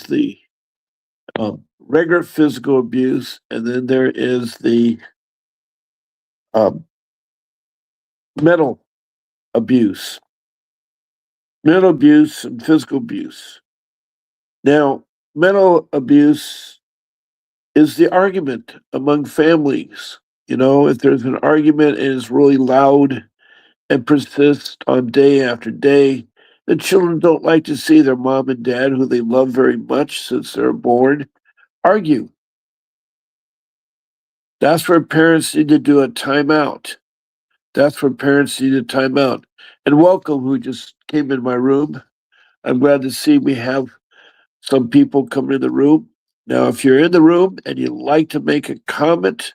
the regular physical abuse, and then there is the um, mental abuse, mental abuse and physical abuse. Now, mental abuse is the argument among families. You know, if there's an argument and it's really loud and persists on day after day, the children don't like to see their mom and dad, who they love very much since they're born, argue. That's where parents need to do a timeout. That's where parents need a timeout. And welcome, who just came in my room. I'm glad to see we have some people coming in the room. Now, if you're in the room and you'd like to make a comment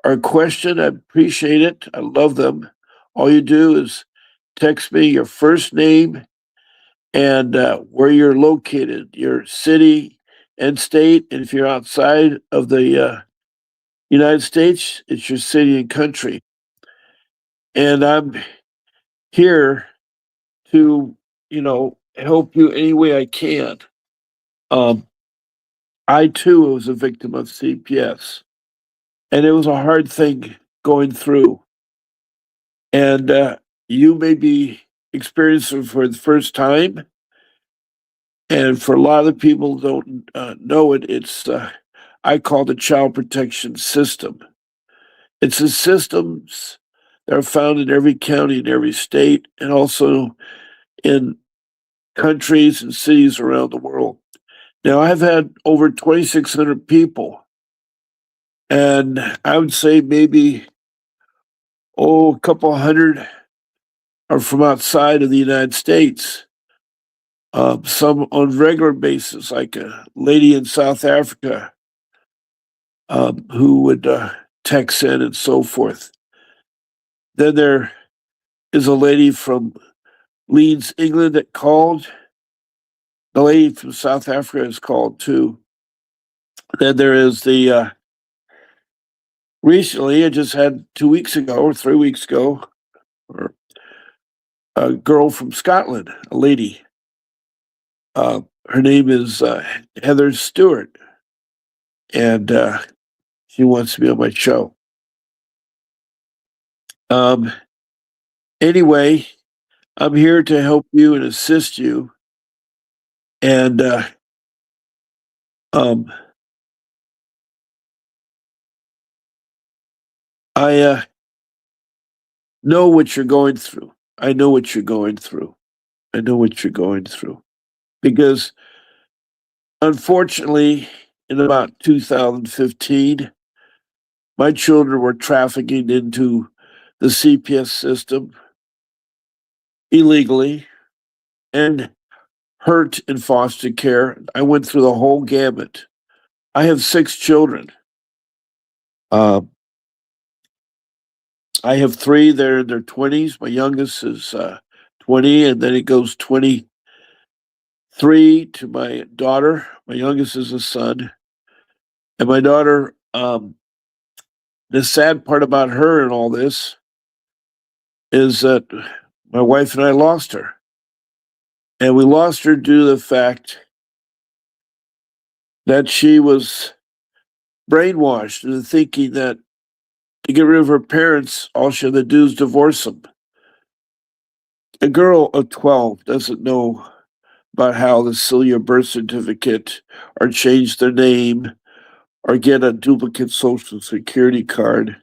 or a question, I appreciate it. I love them. All you do is text me your first name and where you're located, your city and state. And if you're outside of the United States, it's your city and country. And I'm here to, help you any way I can. Um, I too was a victim of CPS, and it was a hard thing going through. And you may be experiencing it for the first time, and for a lot of the people who don't know it, it's I call the child protection system. It's the systems that are found in every county in every state, and also in countries and cities around the world. Now, I've had over 2,600 people, and I would say maybe, a couple hundred are from outside of the United States. Some on regular basis, like a lady in South Africa who would text in and so forth. Then there is a lady from Leeds, England that called. The lady from South Africa has called too. Then there is the recently, I just had 2 weeks ago or 3 weeks ago, or a girl from Scotland, a lady. Her name is Heather Stewart, and she wants to be on my show. Um, anyway, I'm here to help you and assist you. And um, I know what you're going through. I know what you're going through. I know what you're going through. Because unfortunately, in about 2015, my children were trafficking into the CPS system illegally and hurt in foster care. I went through the whole gamut. I have 6 children. Uh, I have 3. They're in their 20s. My youngest is 20, and then it goes 23 to my daughter. My youngest is a son. And my daughter, the sad part about her and all this is that my wife and I lost her. And we lost her due to the fact that she was brainwashed into thinking that to get rid of her parents, all she had to do is divorce them. A girl of 12 doesn't know about how to seal your birth certificate or change their name or get a duplicate social security card.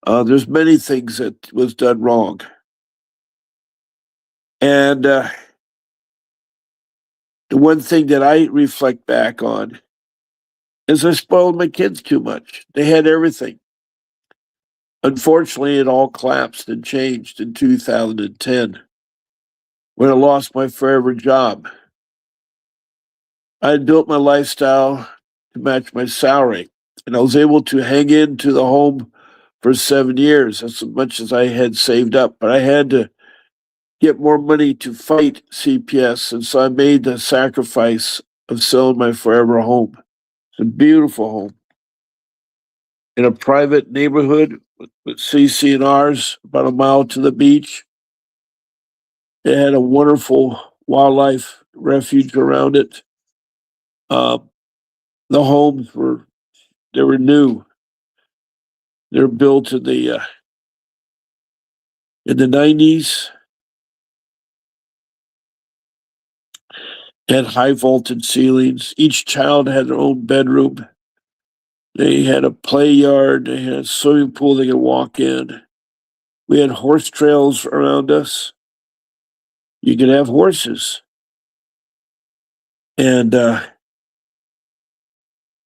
There's many things that was done wrong. And the one thing that I reflect back on is I spoiled my kids too much. They had everything. Unfortunately, it all collapsed and changed in 2010 when I lost my forever job. I had built my lifestyle to match my salary, and I was able to hang into the home for 7 years. That's as much as I had saved up, but I had to get more money to fight CPS, and so I made the sacrifice of selling my forever home. It's a beautiful home in a private neighborhood with CC&Rs, about a mile to the beach. It had a wonderful wildlife refuge around it. Uh, the homes they were new. They're built in the 90s, had high vaulted ceilings. Each child had their own bedroom. They had a play yard. They had a swimming pool they could walk in. We had horse trails around us. You could have horses. And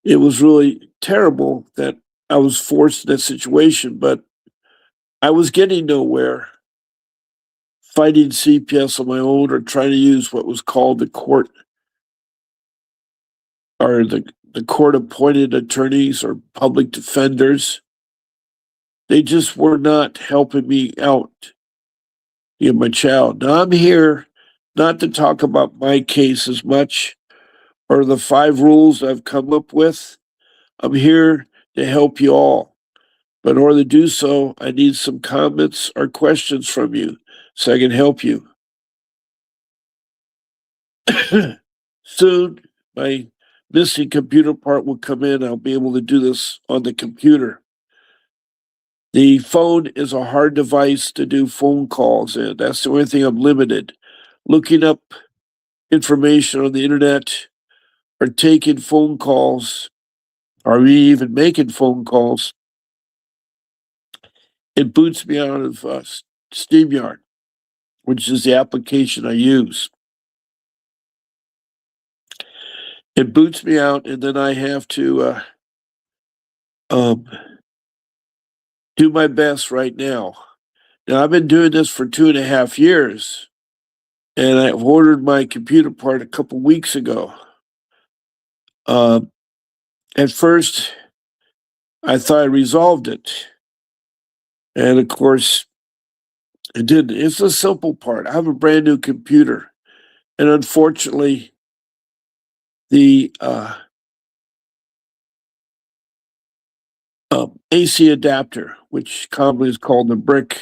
it was really terrible that I was forced in that situation, but I was getting nowhere fighting CPS on my own or trying to use what was called the court or the court appointed attorneys or public defenders. They just were not helping me out to get my child. Now I'm here not to talk about my case as much or the 5 rules I've come up with. I'm here to help you all. But in order to do so, I need some comments or questions from you so I can help you. Soon, my missing computer part will come in. I'll be able to do this on the computer. The phone is a hard device to do phone calls in. That's the only thing I'm limited. Looking up information on the internet or taking phone calls or even making phone calls, it boots me out of SteamYard, which is the application I use. It boots me out, and then I have to um, do my best right now. Now, I've been doing this for 2.5 years, and I ordered my computer part a couple weeks ago. At first, I thought I resolved it. And of course, it didn't. It's a simple part. I have a brand new computer. And unfortunately, the AC adapter, which commonly is called the brick,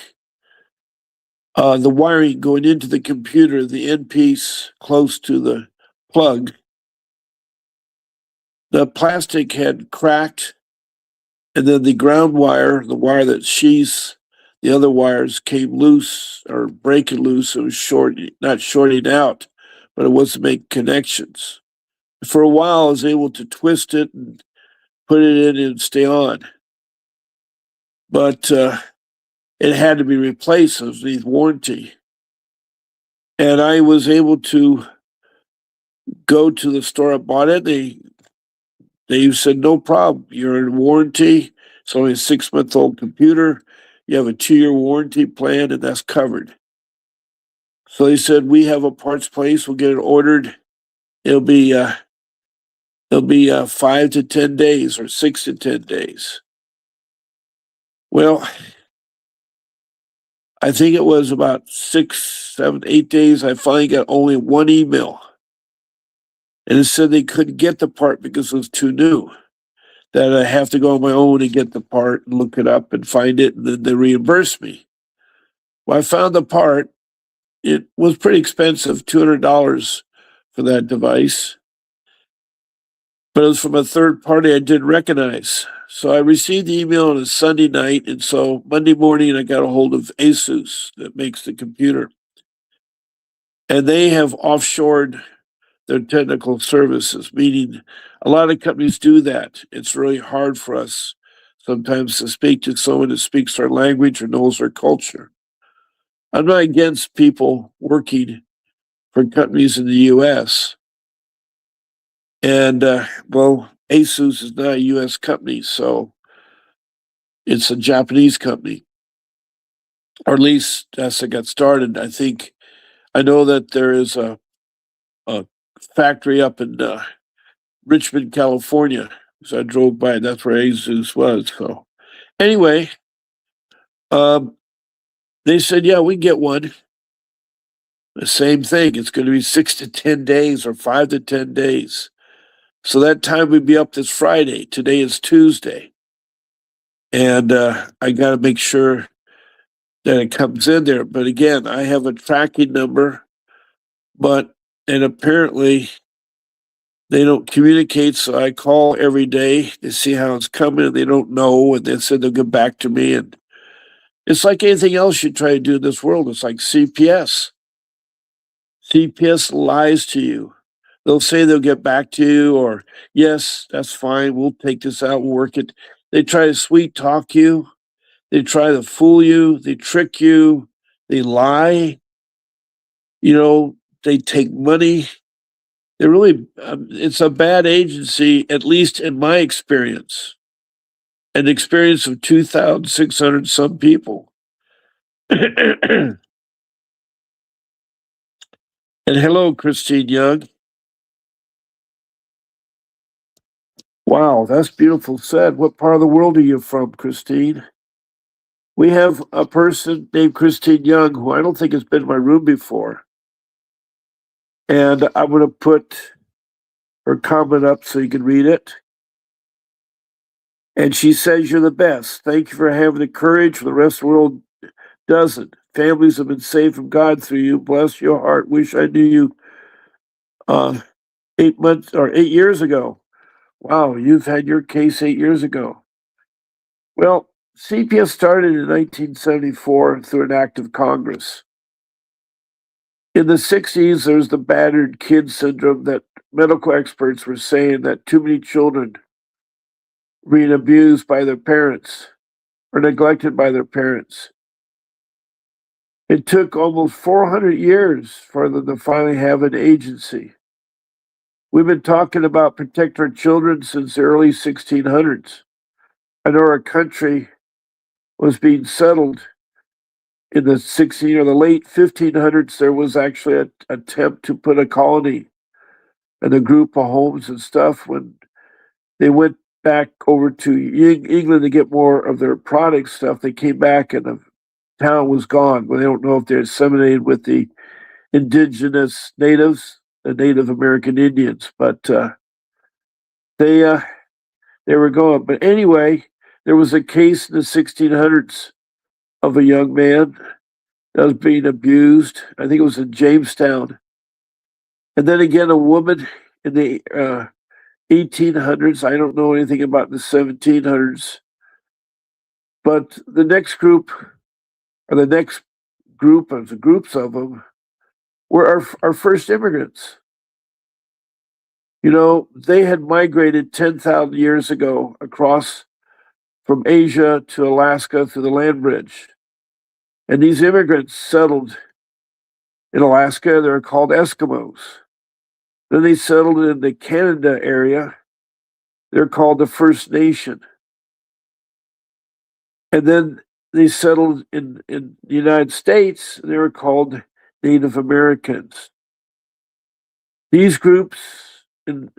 the wiring going into the computer, the end piece close to the plug, the plastic had cracked, and then the ground wire, the wire that sheaths the other wires, came loose or breaking loose. It was not shorting out, but it wasn't making connections. For a while, I was able to twist it and put it in and stay on. But it had to be replaced. It was beneath warranty. And I was able to go to the store I bought it. They said, no problem. You're in warranty. It's only a 6-month-old computer. You have a 2-year warranty plan, and that's covered. So they said, we have a parts place. We'll get it ordered. It'll be 5 to 10 days or 6 to 10 days. Well, I think it was about 6, 7, 8 days. I finally got only one email. And it said they couldn't get the part because it was too new. That I have to go on my own and get the part and look it up and find it, and then they reimburse me. Well, I found the part. It was pretty expensive, $200 for that device. But it was from a third party I didn't recognize. So I received the email on a Sunday night, and so Monday morning I got a hold of Asus that makes the computer. And they have offshored their technical services, meaning a lot of companies do that. It's really hard for us sometimes to speak to someone that speaks our language or knows our culture. I'm not against people working for companies in the US. And, well, Asus is not a US company, so it's a Japanese company. Or at least as it got started. I know that there is a factory up in Richmond, California. So I drove by, that's where Asus was. So anyway, they said, yeah, we can get one. The same thing. It's going to be 6 to 10 days or 5 to 10 days. So that time would be up this Friday. Today is Tuesday. And I got to make sure that it comes in there. But again, I have a tracking number, and apparently They don't communicate, so I call every day to see how it's coming. They don't know, and they said they'll get back to me. And it's like anything else you try to do in this world. It's like CPS. CPS lies to you. They'll say they'll get back to you, or yes, that's fine. We'll take this out. We'll work it. They try to sweet talk you. They try to fool you. They trick you. They lie. You know, they take money. They really, it's a bad agency, at least in my experience, an experience of 2,600 some people. And hello, Christine Young. Wow, that's beautiful said. What part of the world are you from, Christine? We have a person named Christine Young who I don't think has been in my room before. And I'm going to put her comment up so you can read it. And she says, "You're the best. Thank you for having the courage. The rest of the world doesn't. Families have been saved from God through you. Bless your heart. Wish I knew you 8 months or 8 years ago." Wow, you've had your case 8 years ago. Well, CPS started in 1974 through an act of Congress. In the 60s, there's the battered kid syndrome that medical experts were saying that too many children were being abused by their parents or neglected by their parents. It took almost 400 years for them to finally have an agency. We've been talking about protect our children since the early 1600s. I know our country was being settled in the 16 or the late 1500s. There was actually an attempt to put a colony and a group of homes and stuff. When they went back over to England to get more of their product stuff, they came back and the town was gone. Well, they don't know if they're assimilated with the indigenous natives, the Native American Indians, but they were gone. But anyway, there was a case in the 1600s of a young man that was being abused. I think it was in Jamestown. And then again, a woman in the 1800s. I don't know anything about the 1700s. But the next group, or the next group of the groups of them, were our first immigrants. You know, they had migrated 10,000 years ago across from Asia to Alaska through the land bridge. And these immigrants settled in Alaska. They're called Eskimos. Then they settled in the Canada area. They're called the First Nation. And then they settled in the United States. They were called Native Americans. These groups in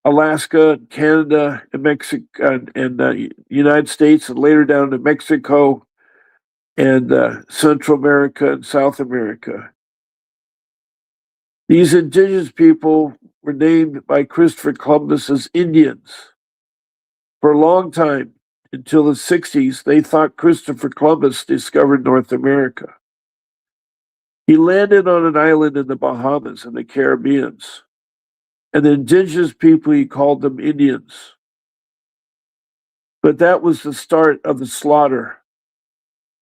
Alaska, Canada, and Mexico, and the United States, and later down to Mexico and Central America and South America. These indigenous people were named by Christopher Columbus as Indians. For a long time, until the 60s, they thought Christopher Columbus discovered North America. He landed on an island in the Bahamas in the Caribbean. And the indigenous people, he called them Indians. But that was the start of the slaughter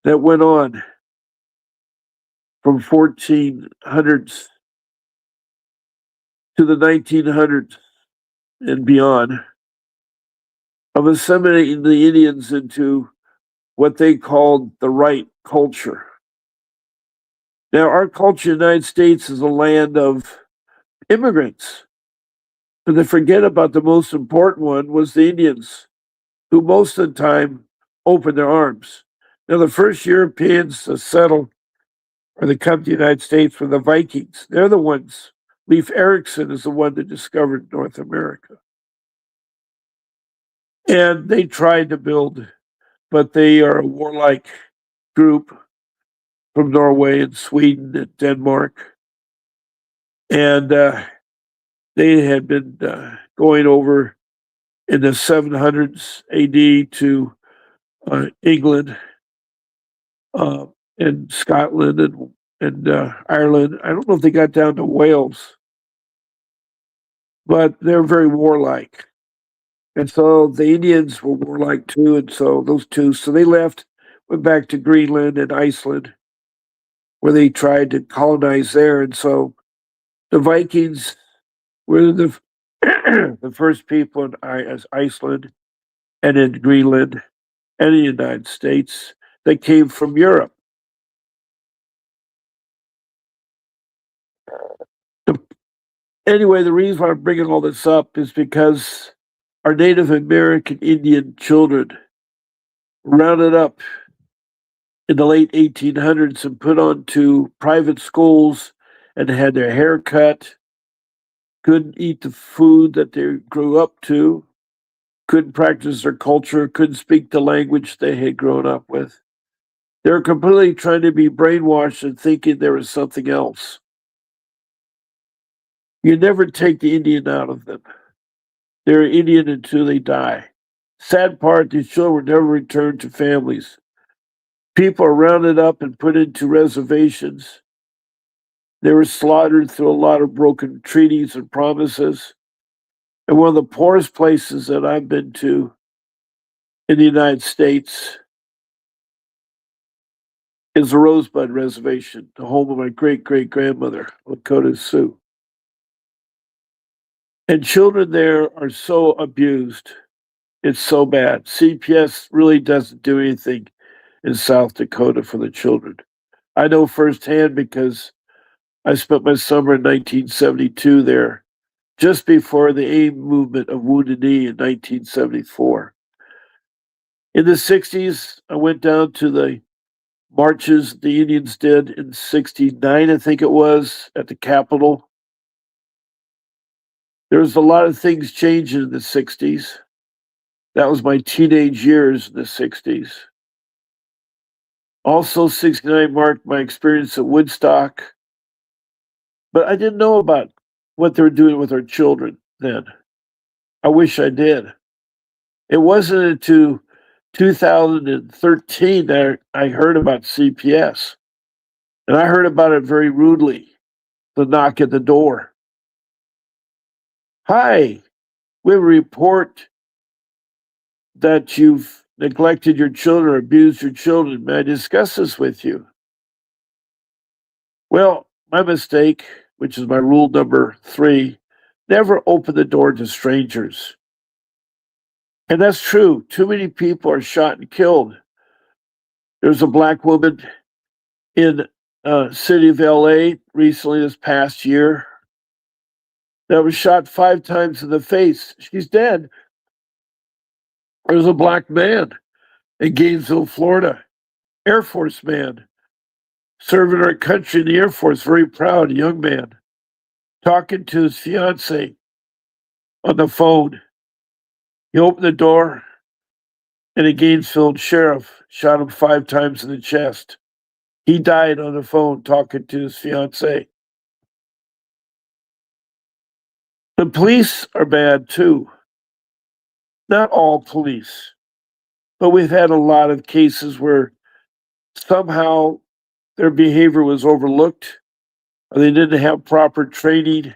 that went on from 1400s to the 1900s and beyond, of assimilating the Indians into what they called the right culture. Now, our culture in the United States is a land of immigrants. But they forget about the most important one was the Indians, who most of the time opened their arms. Now, the first Europeans to settle or to come to the United States were the Vikings. They're the ones. Leif Erikson is the one that discovered North America. And they tried to build, but they are a warlike group from Norway and Sweden and Denmark. And they had been going over in the 700s AD to England and Scotland and Ireland. I don't know if they got down to Wales, but they're very warlike. And so the Indians were warlike too, and so those two, so they left, went back to Greenland and Iceland, where they tried to colonize there. And so the Vikings were the the first people in Iceland and in Greenland and the United States that came from Europe. The- Anyway, the reason why I'm bringing all this up is because our Native American Indian children rounded up in the late 1800s and put onto private schools and had their hair cut, couldn't eat the food that they grew up to, couldn't practice their culture, couldn't speak the language they had grown up with. They were completely trying to be brainwashed and thinking there was something else. You never take the Indian out of them. They're Indian until they die. Sad part, these children were never returned to families. People are rounded up and put into reservations. They were slaughtered through a lot of broken treaties and promises. And one of the poorest places that I've been to in the United States is the Rosebud Reservation, the home of my great great grandmother, Lakota Sioux. And children there are so abused. It's so bad. CPS really doesn't do anything in South Dakota for the children. I know firsthand because I spent my summer in 1972 there, just before the AIM movement of Wounded Knee in 1974. In the 60s, I went down to the marches the Indians did in 69, I think it was, at the Capitol. There was a lot of things changing in the 60s. That was my teenage years in the 60s. Also, 69 marked my experience at Woodstock, but I didn't know about what they were doing with our children then. I wish I did. It wasn't until 2013 that I heard about CPS, and I heard about it very rudely. The knock at the door. Hi, we have a report that you've neglected your children or abused your children. May I discuss this with you? Well, my mistake, which is my rule number 3, never open the door to strangers. And that's true. Too many people are shot and killed. There's a black woman in city of LA recently this past year that was shot 5 times in the face. She's dead. There's a black man in Gainesville, Florida, Air Force man, serving our country in the Air Force, very proud young man, talking to his fiance on the phone. He opened the door, and a Gainesville sheriff shot him 5 times in the chest. He died on the phone talking to his fiance. The police are bad too. Not all police, but we've had a lot of cases where somehow their behavior was overlooked or they didn't have proper training.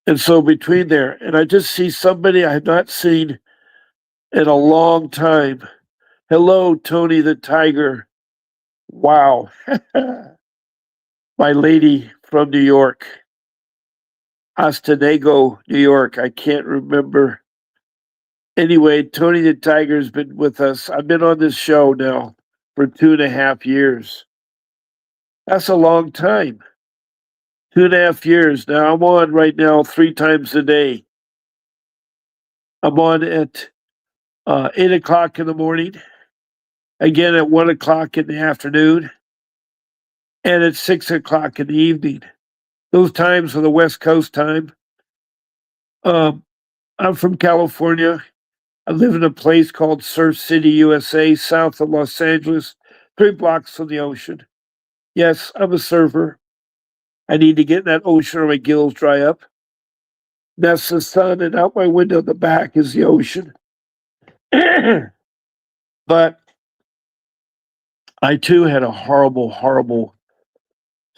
And so between there, and I just see somebody I have not seen in a long time. Hello, Tony the Tiger. Wow. My lady from New York, Ostenago, New York. I can't remember. Anyway, Tony the Tiger's been with us. I've been on this show now for 2.5 years. That's a long time. 2.5 years. Now I'm on right now 3 times a day. I'm on at 8 o'clock in the morning, again at 1 o'clock in the afternoon, and at 6 o'clock in the evening. Those times are the West Coast time. Um, I'm from California. I live in a place called Surf City, USA, south of Los Angeles, 3 blocks from the ocean. Yes, I'm a surfer. I need to get in that ocean or my gills dry up. That's the sun, and out my window in the back is the ocean. But I too had a horrible, horrible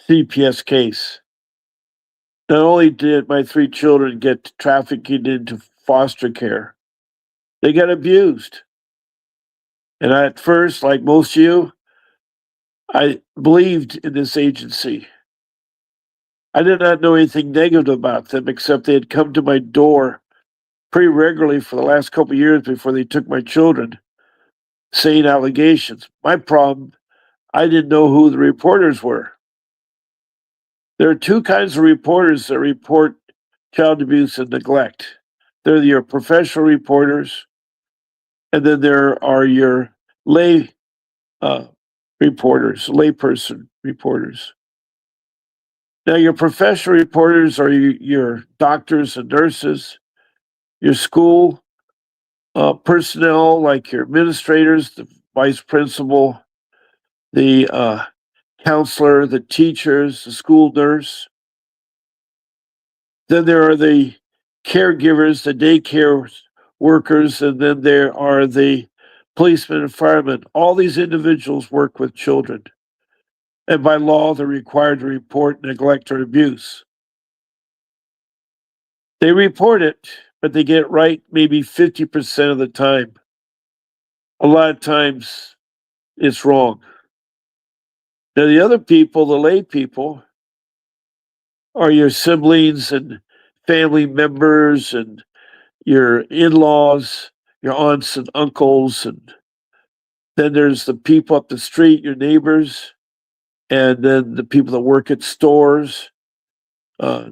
CPS case. Not only did my three children get trafficked into foster care, they got abused. And at first, like most of you, I believed in this agency. I did not know anything negative about them except they had come to my door pretty regularly for the last couple of years before they took my children, saying allegations. My problem, I didn't know who the reporters were. There are two kinds of reporters that report child abuse and neglect. They're your professional reporters, and then there are your lay uh, reporters, layperson reporters. Now, your professional reporters are your doctors and nurses, your school personnel, like your administrators, the vice principal, the counselor, the teachers, the school nurse. Then there are the caregivers, the daycare workers, and then there are the policemen and firemen. All these individuals work with children. And by law, they're required to report neglect or abuse. They report it, but they get it right maybe 50% of the time. A lot of times it's wrong. Now, the other people, the lay people, are your siblings and family members and your in-laws, your aunts and uncles, and then there's the people up the street, your neighbors, and then the people that work at stores,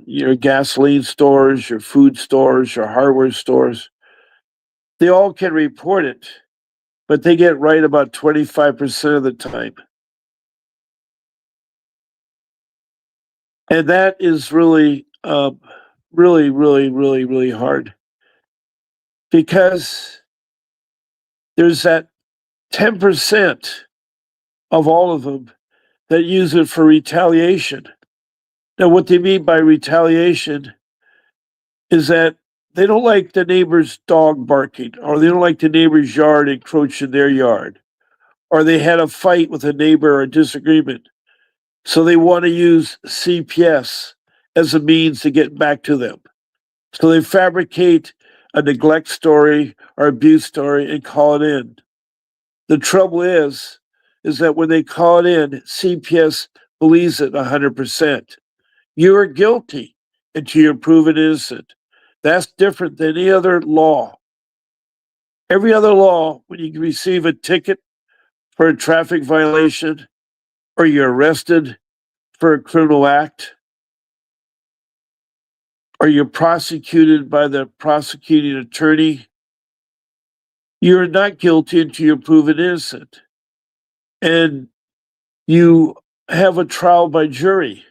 your gasoline stores, your food stores, your hardware stores. They all can report it, but they get right about 25% of the time. And that is really, really hard because there's that 10% of all of them that use it for retaliation. Now, what they mean by retaliation is that they don't like the neighbor's dog barking, or they don't like the neighbor's yard encroach in their yard, or they had a fight with a neighbor or a disagreement. So they want to use CPS as a means to get back to them. So they fabricate a neglect story or abuse story and call it in. The trouble is that when they call it in, CPS believes it 100%. You are guilty until you're proven innocent. That's different than any other law. Every other law, when you receive a ticket for a traffic violation or you're arrested for a criminal act or you're prosecuted by the prosecuting attorney, you're not guilty until you're proven innocent. And you have a trial by jury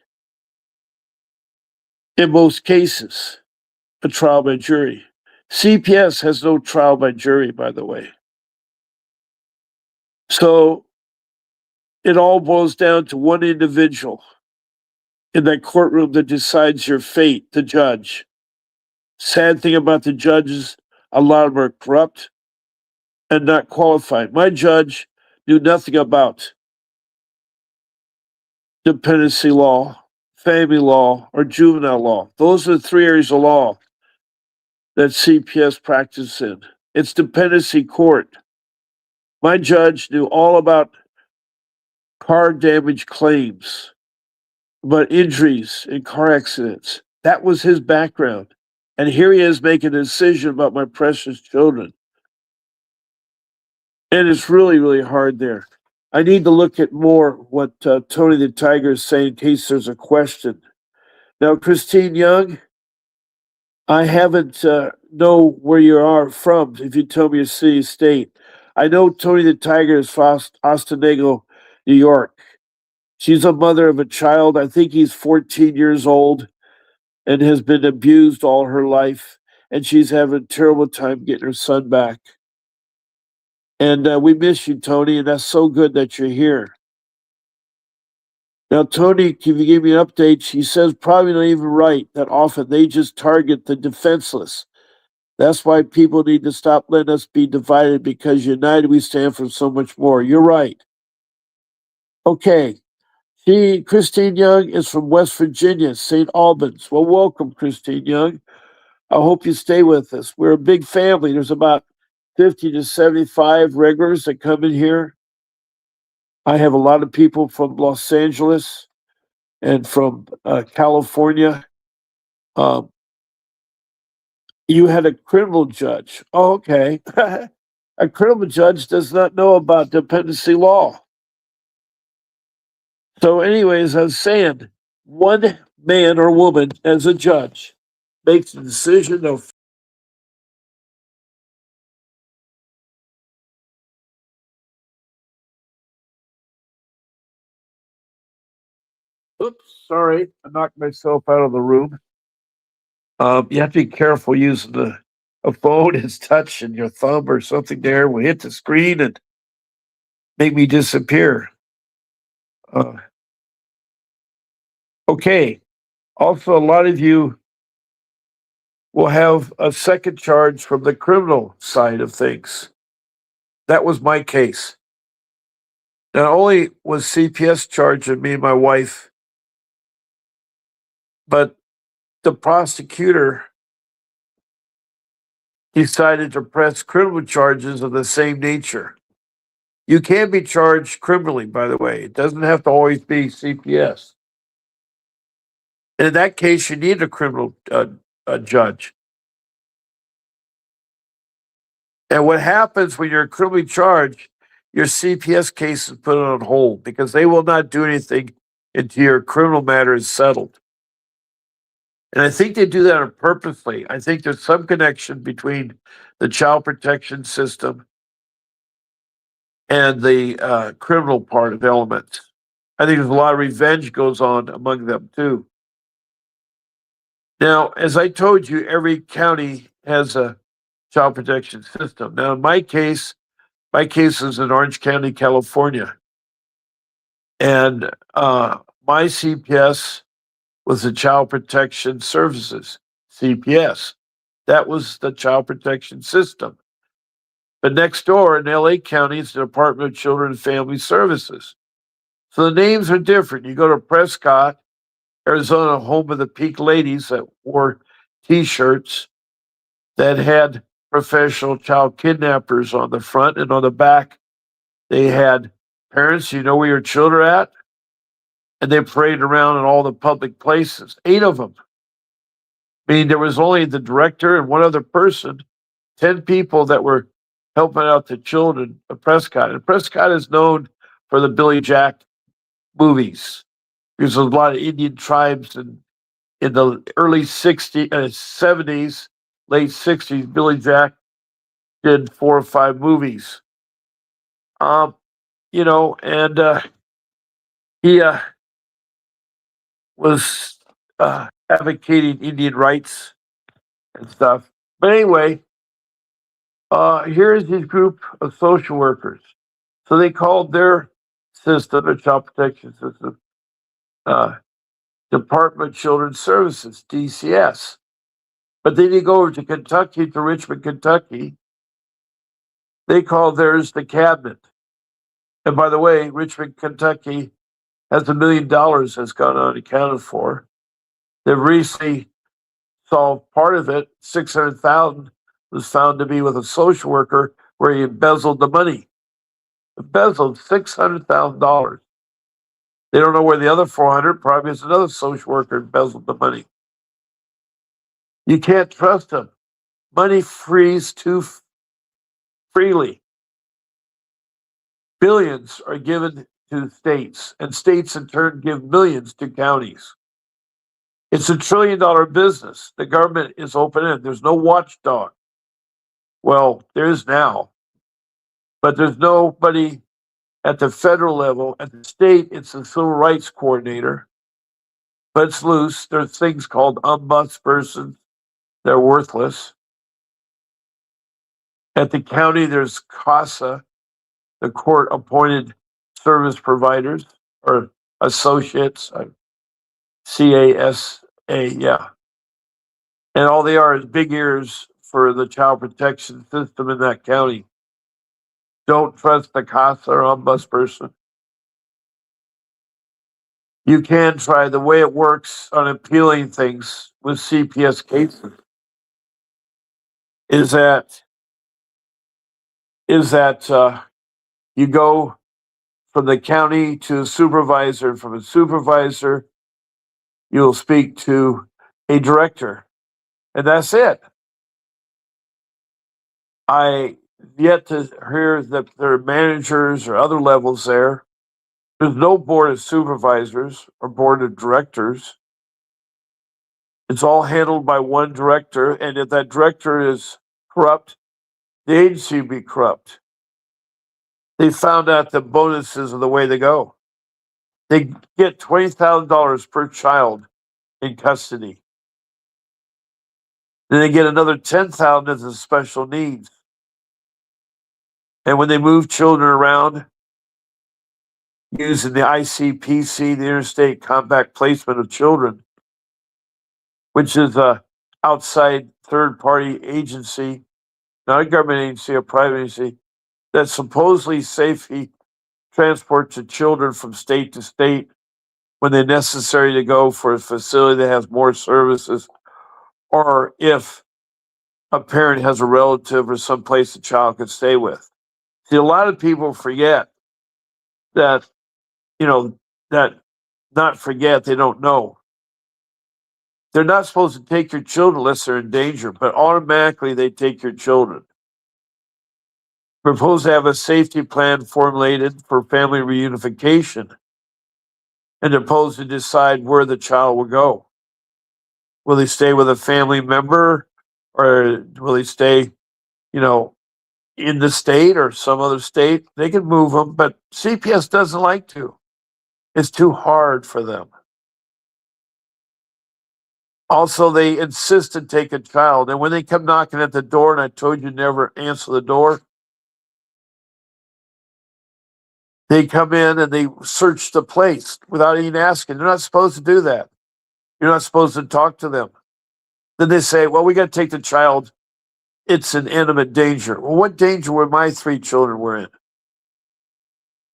in most cases, a trial by jury. CPS has no trial by jury, by the way. So it all boils down to one individual in that courtroom that decides your fate, the judge. Sad thing about the judges, a lot of them are corrupt and not qualified. My judge knew nothing about dependency law, family law, or juvenile law. Those are the three areas of law that CPS practices in. It's dependency court. My judge knew all about car damage claims, about injuries in car accidents. That was his background. And here he is making a decision about my precious children. And it's really hard there. I need to look at more what Tony the Tiger is saying in case there's a question. Now, Christine Young, I haven't know where you are from. If you tell me your city, state. I know Tony the Tiger is from Ostenago, New York. She's a mother of a child. I think he's 14 years old and has been abused all her life. And she's having a terrible time getting her son back. And we miss you, Tony, and that's so good that you're here. Now, Tony, can you give me an update? She says probably not even right that often they just target the defenseless. That's why people need to stop letting us be divided because united we stand for so much more. You're right. Okay. Christine Young is from West Virginia, St. Albans. Well, welcome, Christine Young. I hope you stay with us. We're a big family. There's about 50 to 75 regulars that come in here. I have a lot of people from Los Angeles and from California. Um, you had a criminal judge. Oh, okay. A criminal judge does not know about dependency law. So, anyways, I was saying, one man or woman as a judge makes a decision of. Oops, sorry, I knocked myself out of the room. You have to be careful using a phone. It's touch and your thumb or something there will hit the screen and make me disappear. Uh, okay. Also, a lot of you will have a second charge from the criminal side of things. That was my case. Not only was CPS charging me and my wife, but the prosecutor decided to press criminal charges of the same nature. You can be charged criminally, by the way. It doesn't have to always be CPS. And in that case, you need a criminal judge. And what happens when you're criminally charged, your CPS case is put on hold because they will not do anything until your criminal matter is settled. And I think they do that on purposely. I think there's some connection between the child protection system and the criminal part of elements. I think there's a lot of revenge goes on among them too. Now, as I told you, every county has a child protection system. Now, in my case is in Orange County, California, and my CPS was the Child Protection Services, CPS. That was the child protection system. But next door in LA County is the Department of Children and Family Services. So the names are different. You go to Prescott, Arizona, home of the Peak Ladies that wore T-shirts that had professional child kidnappers on the front, and on the back, they had parents, you know where your children are at? And they paraded around in all the public places, 8 of them. I mean, there was only the director and one other person, 10 people that were helping out the children of Prescott. And Prescott is known for the Billy Jack movies. There's a lot of Indian tribes, and in the early 70s, late 60s, Billy Jack did 4 or 5 movies. And he was advocating Indian rights and stuff. But anyway, here's this group of social workers. So they called their system, a child protection system, uh, Department of Children's Services, DCS. But then you go over to Kentucky, to Richmond, Kentucky. They call theirs the cabinet. And by the way, Richmond, Kentucky has $1 million that's gone unaccounted for. They've recently solved part of it. 600,000 was found to be with a social worker where he embezzled the money. Embezzled $600,000. They don't know where the other 400, probably is another social worker embezzled the money. You can't trust them. Money frees too freely. Billions are given to states, and states in turn give millions to counties. It's $1 trillion business. The government is open ended. There's no watchdog. Well, there is now, but there's nobody at the federal level. At the state, it's the civil rights coordinator, but it's loose. There's things called ombudspersons. They're worthless. At the county, there's CASA, the court appointed service providers or associates, CASA, yeah. And all they are is big ears for the child protection system in that county. Don't trust the CASA or ombudsperson. You can try the way it works on appealing things with CPS cases is that you go from the county to a supervisor. From a supervisor, you'll speak to a director, and that's it. I yet to hear that there are managers or other levels there. There's no board of supervisors or board of directors. It's all handled by one director, and if that director is corrupt, the agency will be corrupt. They found out that bonuses are the way to go. They get $20,000 per child in custody. Then they get another 10,000 as a special needs. And when they move children around using the ICPC, the Interstate Compact Placement of Children, which is a outside third party agency, not a government agency, a private agency, that supposedly safely transports the children from state to state when they're necessary to go for a facility that has more services, or if a parent has a relative or someplace the child could stay with. See, a lot of people forget that, you know, that not forget, they don't know. They're not supposed to take your children unless they're in danger, but automatically they take your children. We're supposed to have a safety plan formulated for family reunification, and they're supposed to decide where the child will go. Will they stay with a family member, or will they stay, you know, in the state or some other state? They can move them, but CPS doesn't like to. It's too hard for them. Also, they insist to take a child, and when they come knocking at the door, and I told you never answer the door, they come in and they search the place without even asking. They're not supposed to do that. You're not supposed to talk to them. Then they say, well, we got to take the child. It's an imminent danger. Well, what danger were my 3 children were in?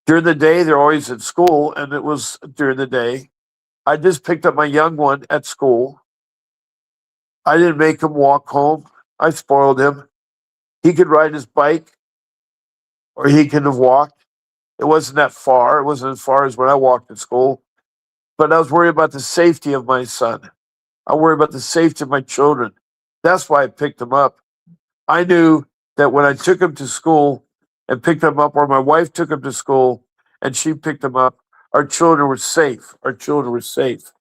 During the day, they're always at school, and it was during the day. I just picked up my young one at school. I didn't make him walk home. I spoiled him. He could ride his bike, or he could have walked. It wasn't that far. It wasn't as far as when I walked to school. But I was worried about the safety of my son. I worried about the safety of my children. That's why I picked him up. I knew that when I took him to school and picked him up, or my wife took him to school and she picked him up, our children were safe. Our children were safe.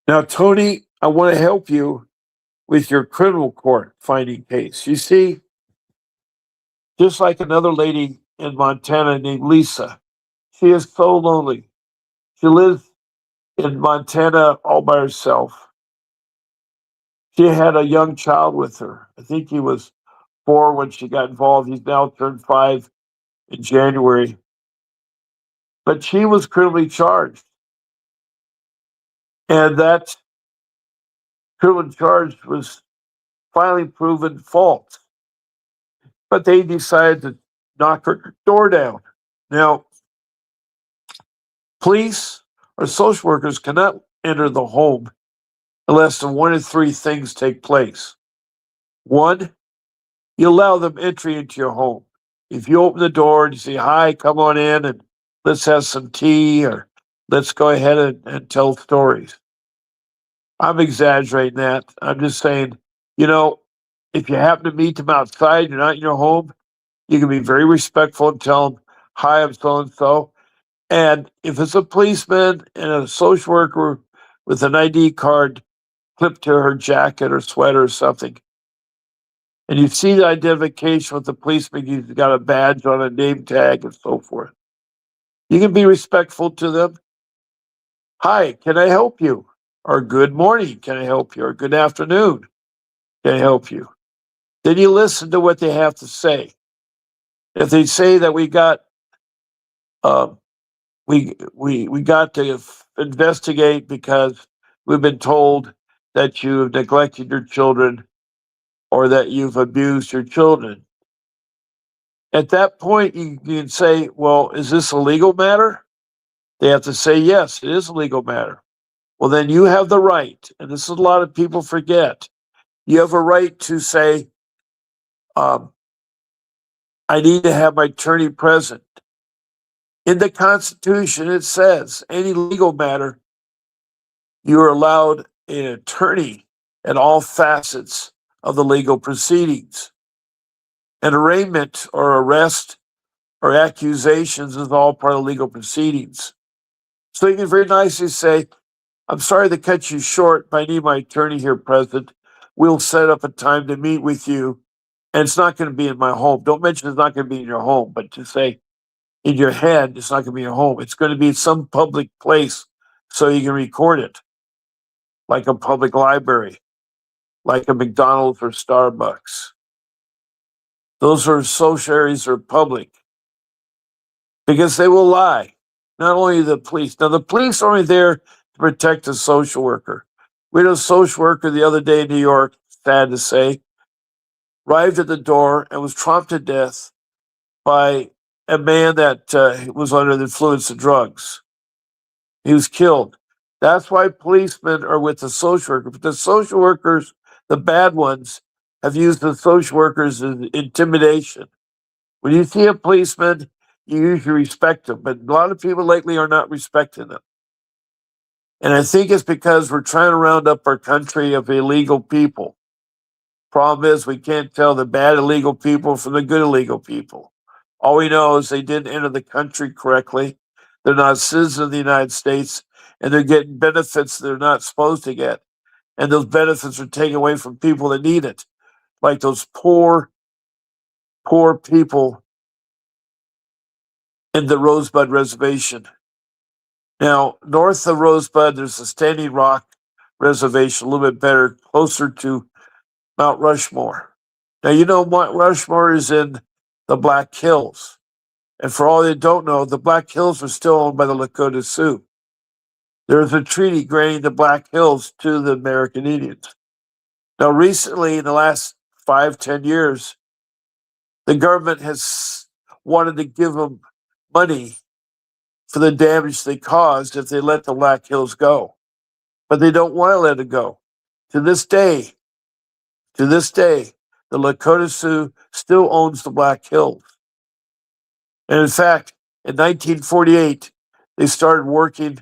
Now, Tony, I want to help you with your criminal court finding case. You see, just like another lady in Montana named Lisa, she is so lonely. She lives in Montana all by herself. She had a young child with her. I think he was 4 when she got involved. He's now turned 5 in January. But she was criminally charged. And that criminal charge was finally proven false. But they decided to knock her door down. Now, police or social workers cannot enter the home unless one of 3 things take place. One, you allow them entry into your home. If you open the door and you say, hi, come on in and let's have some tea, or let's go ahead and tell stories. I'm exaggerating that. I'm just saying, you know, if you happen to meet them outside, you're not in your home, you can be very respectful and tell them, hi, I'm so and so. And if it's a policeman and a social worker with an ID card clipped to her jacket or sweater or something, and you see the identification with the policeman, he's got a badge on, a name tag, and so forth, you can be respectful to them. Hi, can I help you? Or good morning, can I help you? Or good afternoon, can I help you? Then you listen to what they have to say. If they say that we got uh, we got to investigate because we've been told that you have neglected your children, or that you've abused your children. At that point, you can say, well, is this a legal matter? They have to say, yes, it is a legal matter. Well, then you have the right, and this is a lot of people forget, you have a right to say, um, I need to have my attorney present. In the Constitution, it says any legal matter, you are allowed an attorney at all facets of the legal proceedings. An arraignment or arrest or accusations is all part of legal proceedings. So you can very nicely say, I'm sorry to cut you short, but I need my attorney here present. We'll set up a time to meet with you. And it's not going to be in my home. Don't mention it's not going to be in your home, but to say in your head, it's not going to be in your home. It's going to be in some public place so you can record it, like a public library, like a McDonald's or Starbucks. Those are social areas or public because they will lie. Not only the police. Now, the police are only there to protect the social worker. We had a social worker the other day in New York, sad to say, arrived at the door and was tromped to death by a man that was under the influence of drugs. He was killed. That's why policemen are with the social worker. But the social workers, the bad ones, have used the social workers as intimidation. When you see a policeman, you usually respect them, but a lot of people lately are not respecting them. And I think it's because we're trying to round up our country of illegal people. Problem is, we can't tell the bad illegal people from the good illegal people. All we know is they didn't enter the country correctly. They're not citizens of the United States, and they're getting benefits they're not supposed to get. And those benefits are taken away from people that need it, like those poor people in the Rosebud Reservation. Now, north of Rosebud, there's a Standing Rock Reservation, a little bit better, closer to Mount Rushmore. Now, you know, Mount Rushmore is in the Black Hills. And for all you don't know, the Black Hills are still owned by the Lakota Sioux. There's a treaty granting the Black Hills to the American Indians. Now, recently, in the last 5-10 years, the government has wanted to give them money for the damage they caused if they let the Black Hills go. But they don't want to let it go. To this day, the Lakota Sioux still owns the Black Hills. And in fact, in 1948, they started working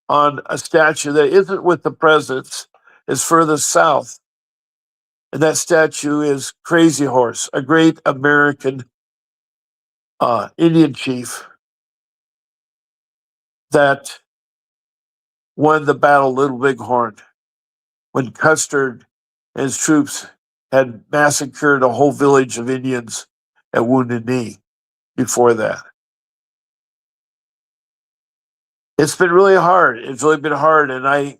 on a statue that isn't with the presidents, it's further south. And that statue is Crazy Horse, a great American Indian chief that won the battle of Little Bighorn when Custer and his troops had massacred a whole village of Indians at Wounded Knee before that. It's been really hard. It's really been hard. And I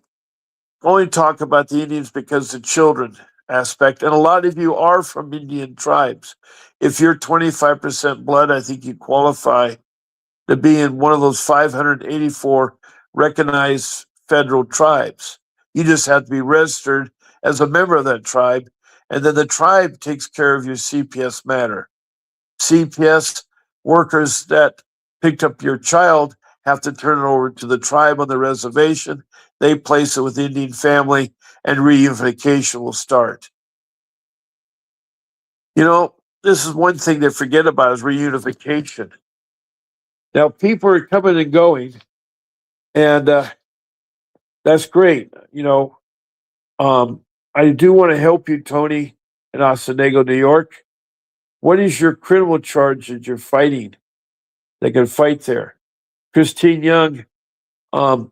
only talk about the Indians because the children aspect. And a lot of you are from Indian tribes. If you're 25% blood, I think you qualify to be in one of those 584 recognized federal tribes. You just have to be registered as a member of that tribe. And then the tribe takes care of your CPS matter. CPS workers that picked up your child have to turn it over to the tribe on the reservation. They place it with the Indian family, and reunification will start. You know, this is one thing they forget about is reunification. Now, people are coming and going, and that's great. You know, I do want to help you, Tony, in Oceanego, New York. What is your criminal charge that you're fighting? They can fight there. Christine Young, you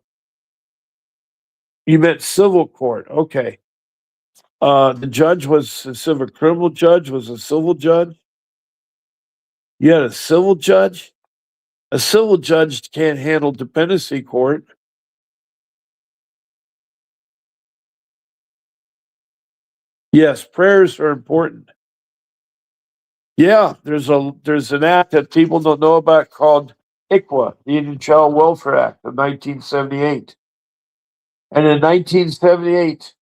meant civil court. Okay. The judge was a civil criminal judge, was a civil judge. You had a civil judge. A civil judge can't handle dependency court. Yes, prayers are important. Yeah, there's an act that people don't know about called ICWA, the Indian Child Welfare Act of 1978. And in 1978,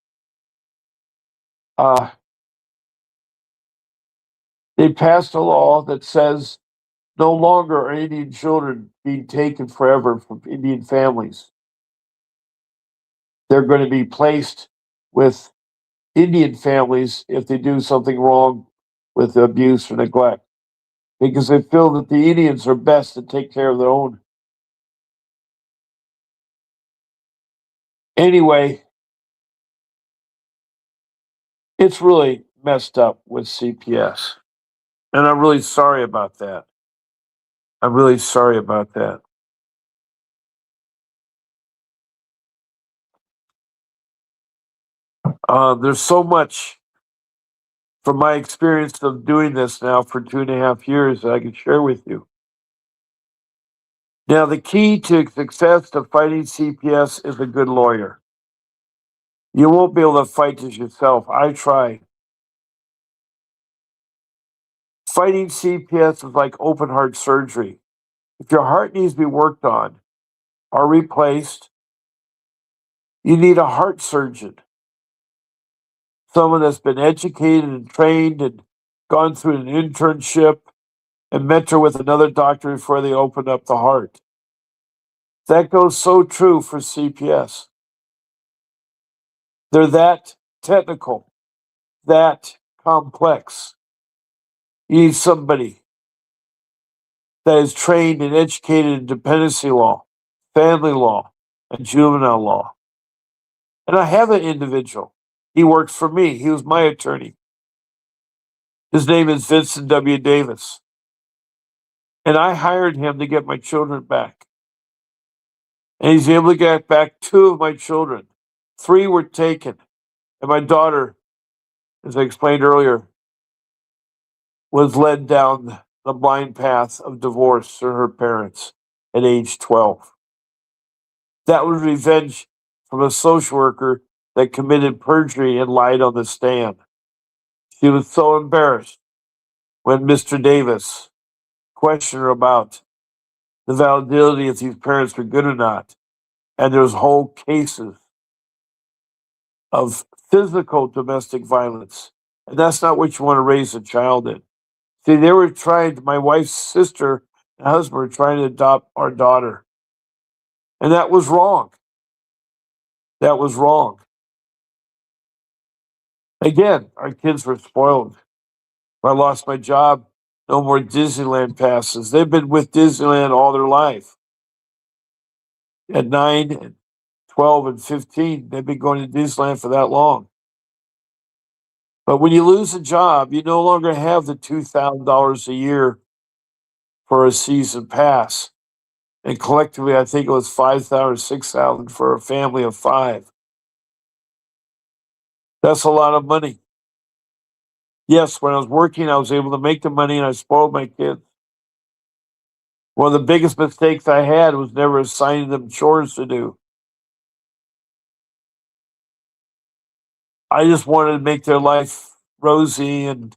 They passed a law that says no longer are Indian children being taken forever from Indian families. They're going to be placed with Indian families if they do something wrong with abuse or neglect, because they feel that the Indians are best to take care of their own. Anyway, it's really messed up with CPS. And I'm really sorry about that. I'm really sorry about that. There's so much from my experience of doing this now for 2.5 years that I can share with you. Now, the key to success to fighting CPS is a good lawyer. You won't be able to fight this yourself. I try. Fighting CPS is like open heart surgery. If your heart needs to be worked on or replaced, you need a heart surgeon, someone that's been educated and trained and gone through an internship and mentor with another doctor before they open up the heart. That goes so true for CPS. They're that technical, that complex. You need somebody that is trained and educated in dependency law, family law, and juvenile law. And I have an individual. He works for me. He was my attorney. His name is Vincent W. Davis. And I hired him to get my children back. And he's able to get back 2 of my children. 3 were taken. And my daughter, as I explained earlier, was led down the blind path of divorce from her parents at age 12. That was revenge from a social worker that committed perjury and lied on the stand. She was so embarrassed when Mr. Davis questioned her about the validity if these parents were good or not. And there's whole cases of physical domestic violence. And that's not what you want to raise a child in. See, they were trying, my wife's sister and husband were trying to adopt our daughter. And that was wrong. That was wrong. Again, our kids were spoiled. I lost my job, no more Disneyland passes. They've been with Disneyland all their life. At 9 and 12 and 15, they've been going to Disneyland for that long. But when you lose a job, you no longer have the $2,000 a year for a season pass. And collectively, I think it was 5,000 or 6,000 for a family of 5. That's a lot of money. Yes, when I was working, I was able to make the money and I spoiled my kids. One of the biggest mistakes I had was never assigning them chores to do. I just wanted to make their life rosy, and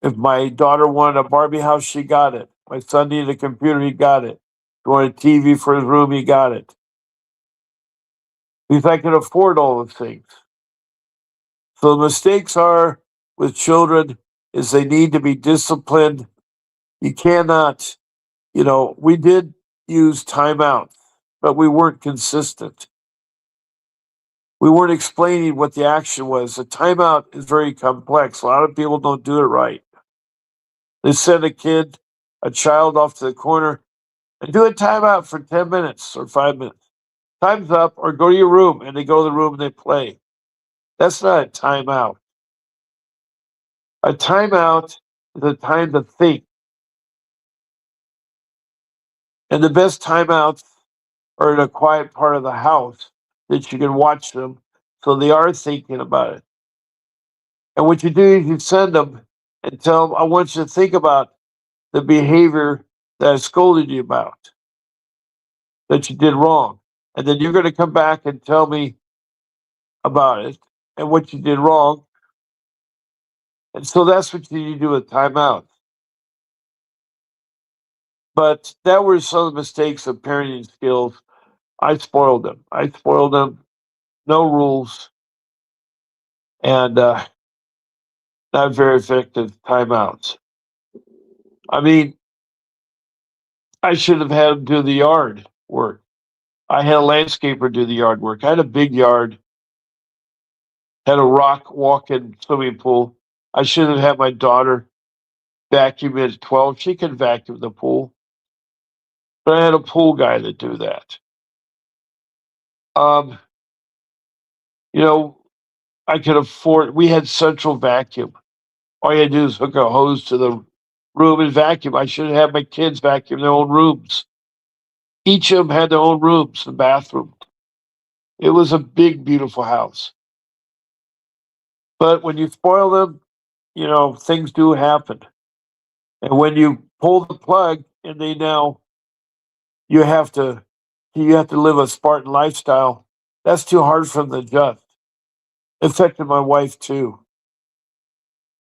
if my daughter wanted a Barbie house, she got it. My son needed a computer, he got it. He wanted a TV for his room, he got it. Because I could afford all the things. So the mistakes are with children is they need to be disciplined. You cannot, we did use timeouts, but we weren't consistent. We weren't explaining what the action was. A timeout is very complex. A lot of people don't do it right. They send a child off to the corner and do a timeout for 10 minutes or 5 minutes. Time's up, or go to your room, and they go to the room and they play. That's not a timeout. A timeout is a time to think. And the best timeouts are in a quiet part of the house that you can watch them so they are thinking about it. And what you do is you send them and tell them, I want you to think about the behavior that I scolded you about, that you did wrong. And then you're going to come back and tell me about it and what you did wrong. And so that's what you need to do with timeout. But that were some of the mistakes of parenting skills. I spoiled them. No rules. And not very effective timeouts. I mean, I should have had him do the yard work. I had a landscaper do the yard work. I had a big yard, had a rock walk-in swimming pool. I should have had my daughter vacuum at 12. She can vacuum the pool. But I had a pool guy to do that. Um, you know, I could afford, we had central vacuum. All you had to do is hook a hose to the room and vacuum. I should have had my kids vacuum their own rooms. Each of them had their own rooms, the bathroom. It was a big, beautiful house. But when you spoil them, things do happen. And when you pull the plug and they now you have to you have to live a Spartan lifestyle, that's too hard for them to adjust. It affected my wife too,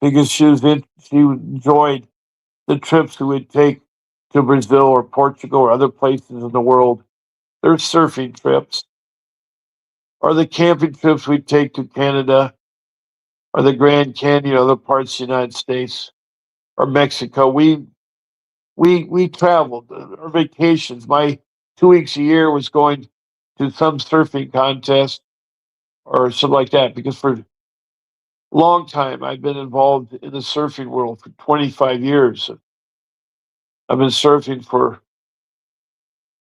because she enjoyed the trips we would take to Brazil or Portugal or other places in the world. Their surfing trips, or the camping trips we'd take to Canada or the Grand Canyon, other parts of the United States or Mexico. We traveled. Our vacations. My 2 weeks a year was going to some surfing contest or something like that. Because for a long time I've been involved in the surfing world for 25 years. I've been surfing for,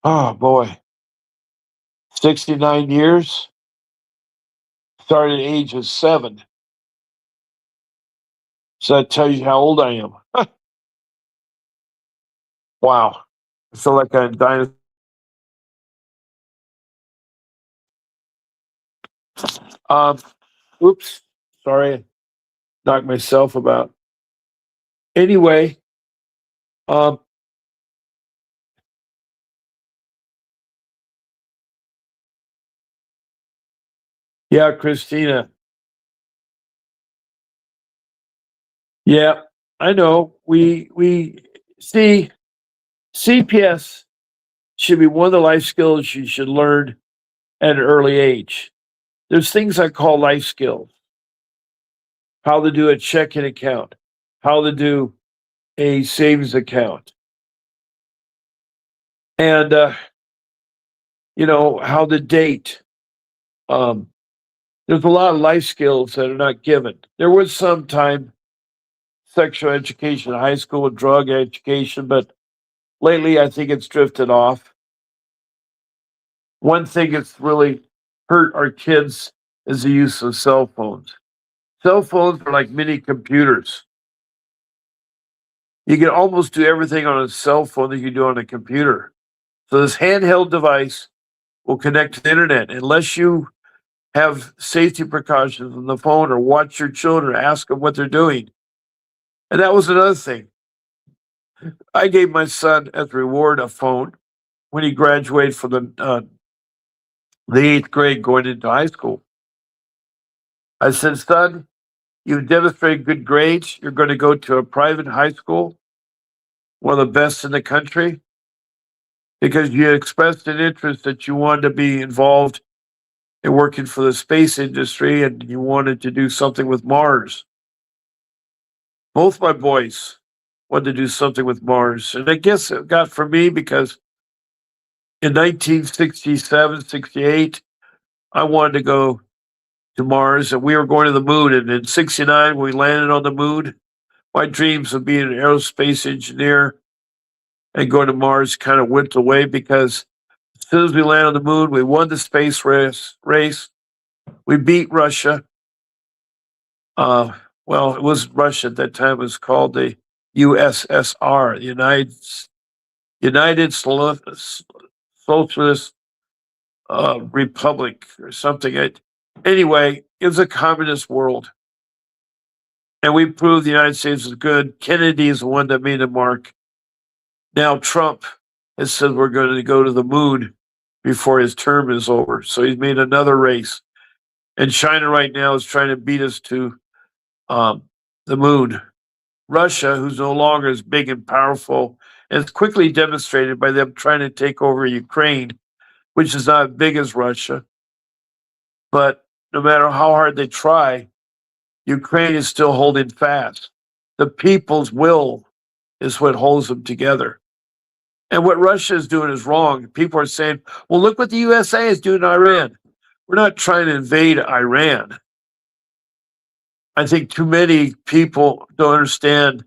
oh boy, 69 years. Started at the age of 7. So that tells you how old I am. Wow. I feel like I'm dying. Um, oops, sorry, knocked myself about. Anyway, um, yeah, Christina. Yeah, I know. We see CPS should be one of the life skills you should learn at an early age. There's things I call life skills: how to do a checking account, how to do a savings account, and how to date. Um, there's a lot of life skills that are not given. There was some time sexual education in high school and drug education, but lately I think it's drifted off. One thing that's really hurt our kids is the use of cell phones. Cell phones are like mini computers. You can almost do everything on a cell phone that you do on a computer. So this handheld device will connect to the internet unless you have safety precautions on the phone or watch your children, ask them what they're doing. And that was another thing. I gave my son as a reward a phone when he graduated from the 8th grade going into high school. I said, son, you've demonstrated good grades. You're going to go to a private high school, one of the best in the country, because you expressed an interest that you wanted to be involved in working for the space industry and you wanted to do something with Mars. Both my boys wanted to do something with Mars. And I guess it got for me because in 1967, 68, I wanted to go to Mars and we were going to the moon. And in 69, we landed on the moon. My dreams of being an aerospace engineer and going to Mars kind of went away because as soon as we landed on the moon, we won the space race. We beat Russia. Well, it was Russia at that time. It was called the USSR, the United Socialist Republic or something. Anyway, it was a communist world. And we proved the United States was good. Kennedy is the one that made the mark. Now Trump has said we're going to go to the moon before his term is over. So he's made another race. And China right now is trying to beat us to the moon. Russia, who's no longer as big and powerful, and it's quickly demonstrated by them trying to take over Ukraine, which is not as big as Russia. But no matter how hard they try, Ukraine is still holding fast. The people's will is what holds them together. And what Russia is doing is wrong. People are saying, well, look what the USA is doing in Iran. We're not trying to invade Iran. I think too many people don't understand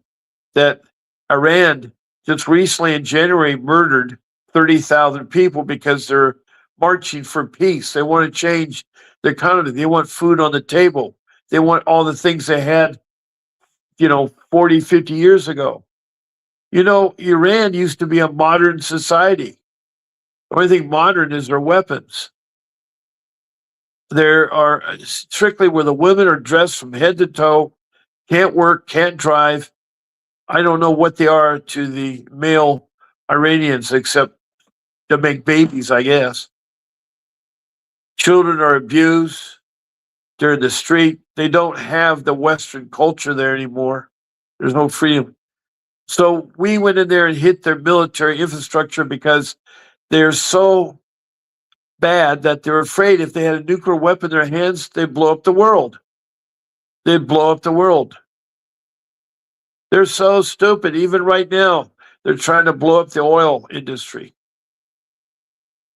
that Iran just recently in January murdered 30,000 people because they're marching for peace. They want to change the economy. They want food on the table. They want all the things they had, 40, 50 years ago. Iran used to be a modern society. The only thing modern is their weapons. There are strictly where the women are dressed from head to toe, can't work, can't drive. I don't know what they are to the male Iranians except to make babies, I guess. Children are abused. They're in the street. They don't have the Western culture there anymore. There's no freedom. So we went in there and hit their military infrastructure because they're so bad that they're afraid if they had a nuclear weapon in their hands, they'd blow up the world. They'd blow up the world. They're so stupid. Even right now, they're trying to blow up the oil industry.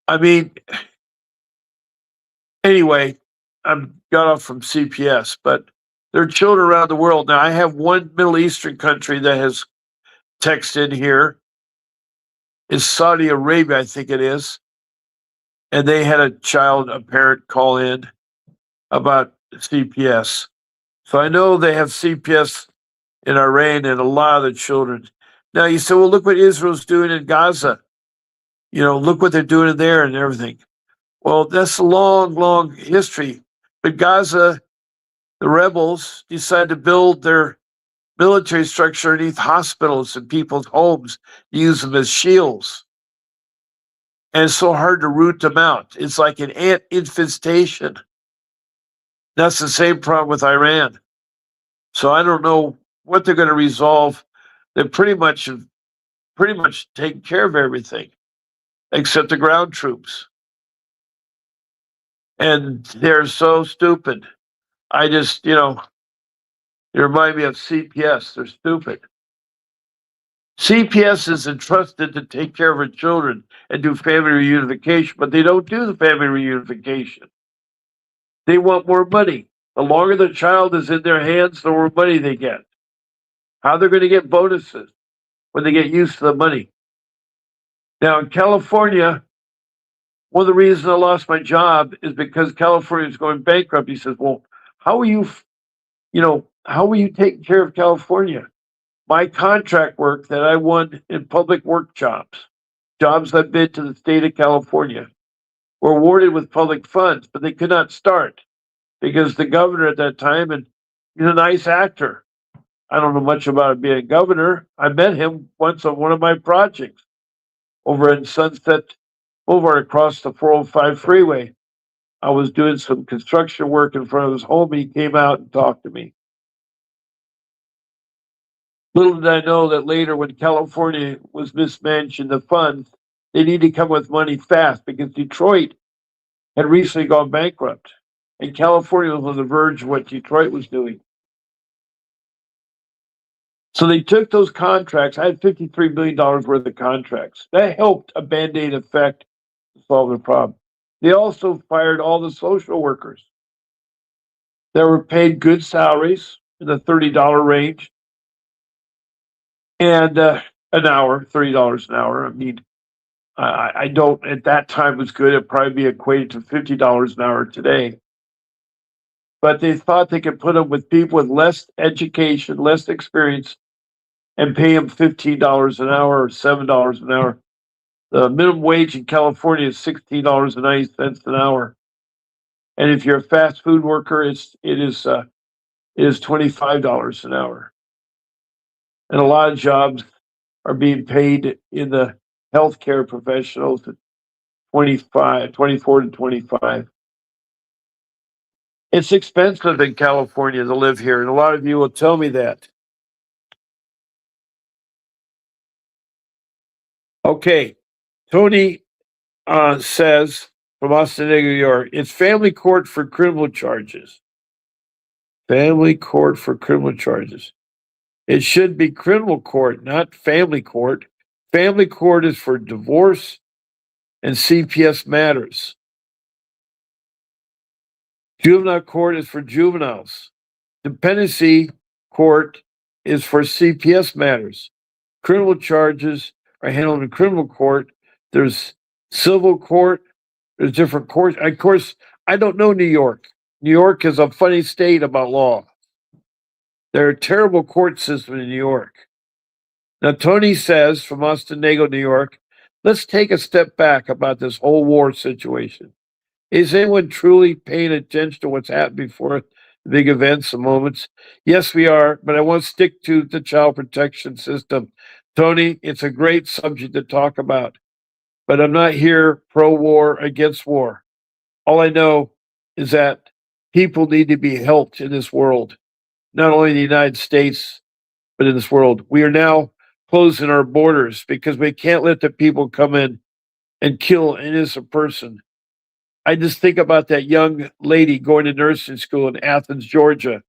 I mean, anyway, I'm got off from CPS, but there are children around the world. Now, I have one Middle Eastern country that has texted here. It's Saudi Arabia, I think it is. And they had a parent call in about CPS. So I know they have CPS in Iran and a lot of the children. Now you say, well, look what Israel's doing in Gaza. Look what they're doing there and everything. Well, that's a long, long history. But Gaza, the rebels decided to build their military structure underneath hospitals and people's homes, use them as shields. And it's so hard to root them out. It's like an ant infestation. That's the same problem with Iran. So I don't know what they're going to resolve. They're pretty much taken care of everything except the ground troops. And they're so stupid. I just, they remind me of CPS. They're stupid. CPS is entrusted to take care of our children and do family reunification, but they don't do the family reunification. They want more money. The longer the child is in their hands, the more money they get. How they're going to get bonuses when they get used to the money. Now, in California, one of the reasons I lost my job is because California is going bankrupt. He says, well, how are you taking care of California? My contract work that I won in public work jobs I've been to the state of California, were awarded with public funds, but they could not start because the governor at that time, and he's a nice actor. I don't know much about being a governor. I met him once on one of my projects over in Sunset Boulevard across the 405 freeway. I was doing some construction work in front of his home, and he came out and talked to me. Little did I know that later, when California was mismanaging the funds, they need to come with money fast because Detroit had recently gone bankrupt, and California was on the verge of what Detroit was doing. So they took those contracts. I had $53 million worth of contracts. That helped a Band-Aid effect to solve the problem. They also fired all the social workers that were paid good salaries in the $30 range and an hour, $30 an hour. I mean, I don't, at that time was good. It'd probably be equated to $50 an hour today. But they thought they could put them with people with less education, less experience, and pay them $15 an hour or $7 an hour. The minimum wage in California is $16.90 an hour. And if you're a fast food worker, it is $25 an hour. And a lot of jobs are being paid in the healthcare professionals at 24 to 25. It's expensive in California to live here, and a lot of you will tell me that. Okay, Tony says from Austin, New York, it's family court for criminal charges. Family court for criminal charges. It should be criminal court, not family court. Family court is for divorce and CPS matters. Juvenile court is for juveniles. Dependency court is for CPS matters. Criminal charges are handled in criminal court. There's civil court. There's different courts. Of course, I don't know New York. New York is a funny state about law. There are terrible court systems in New York. Now, Tony says from Ostenago, New York, let's take a step back about this whole war situation. Is anyone truly paying attention to what's happened before the big events and moments? Yes, we are, but I want to stick to the child protection system. Tony, it's a great subject to talk about, but I'm not here pro-war, against war. All I know is that people need to be helped in this world, not only in the United States, but in this world. We are now closing our borders because we can't let the people come in and kill an innocent person. I just think about that young lady going to nursing school in Athens, Georgia,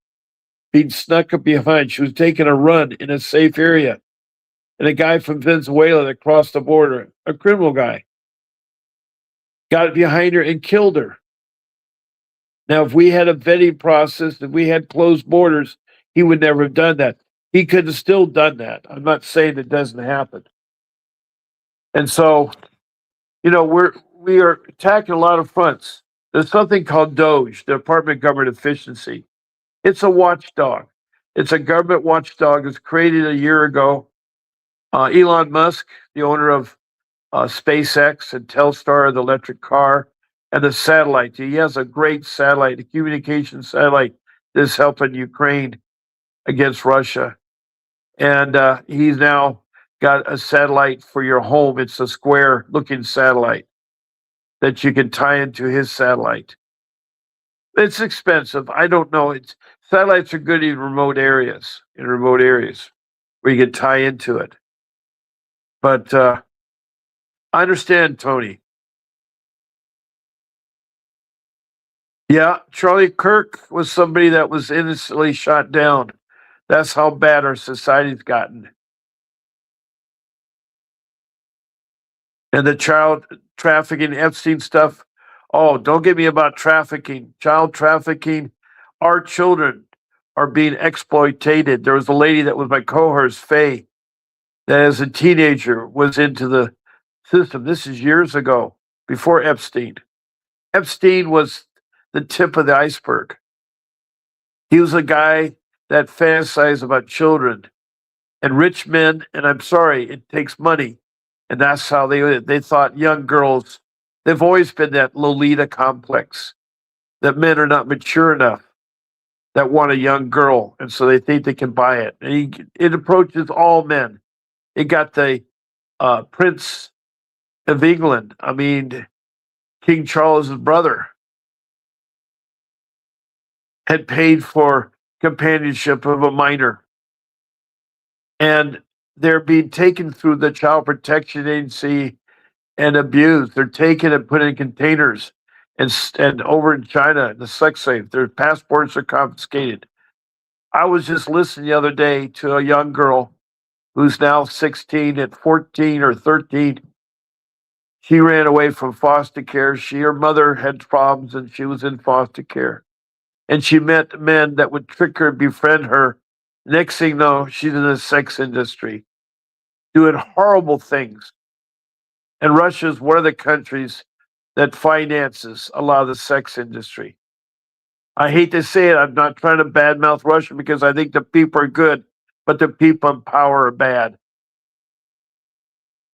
being snuck up behind. She was taking a run in a safe area. And a guy from Venezuela that crossed the border, a criminal guy, got behind her and killed her. Now, if we had a vetting process, if we had closed borders, he would never have done that. He could have still done that. I'm not saying it doesn't happen. And so, we are attacking a lot of fronts. There's something called DOGE, the Department of Government Efficiency. It's a watchdog. It's a government watchdog. It was created a year ago. Elon Musk, the owner of SpaceX and Telstar, the electric car, and the satellite. He has a great satellite, a communication satellite that's helping Ukraine against Russia. And he's now got a satellite for your home. It's a square looking satellite that you can tie into his satellite. It's expensive. I don't know. Satellites are good in remote areas, where you can tie into it. But I understand, Tony. Yeah, Charlie Kirk was somebody that was innocently shot down. That's how bad our society's gotten. And the child trafficking, Epstein stuff. Oh, don't get me about trafficking, child trafficking. Our children are being exploited. There was a lady that was my cohort, Faye, that as a teenager was into the system. This is years ago, before Epstein. Epstein was the tip of the iceberg. He was a guy that fantasized about children and rich men. And I'm sorry, it takes money. And that's how they thought young girls, they've always been that Lolita complex, that men are not mature enough, that want a young girl. And so they think they can buy it. And it approaches all men. It got the Prince of England, King Charles's brother, had paid for companionship of a minor. And they're being taken through the Child Protection Agency and abused. They're taken and put in containers and over in China, the sex slave. Their passports are confiscated. I was just listening the other day to a young girl who's now 16. At 14 or 13, she ran away from foster care. Her mother had problems and she was in foster care. And she met men that would trick her, befriend her. Next thing you know, she's in the sex industry, doing horrible things. And Russia is one of the countries that finances a lot of the sex industry. I hate to say it, I'm not trying to badmouth Russia because I think the people are good, but the people in power are bad.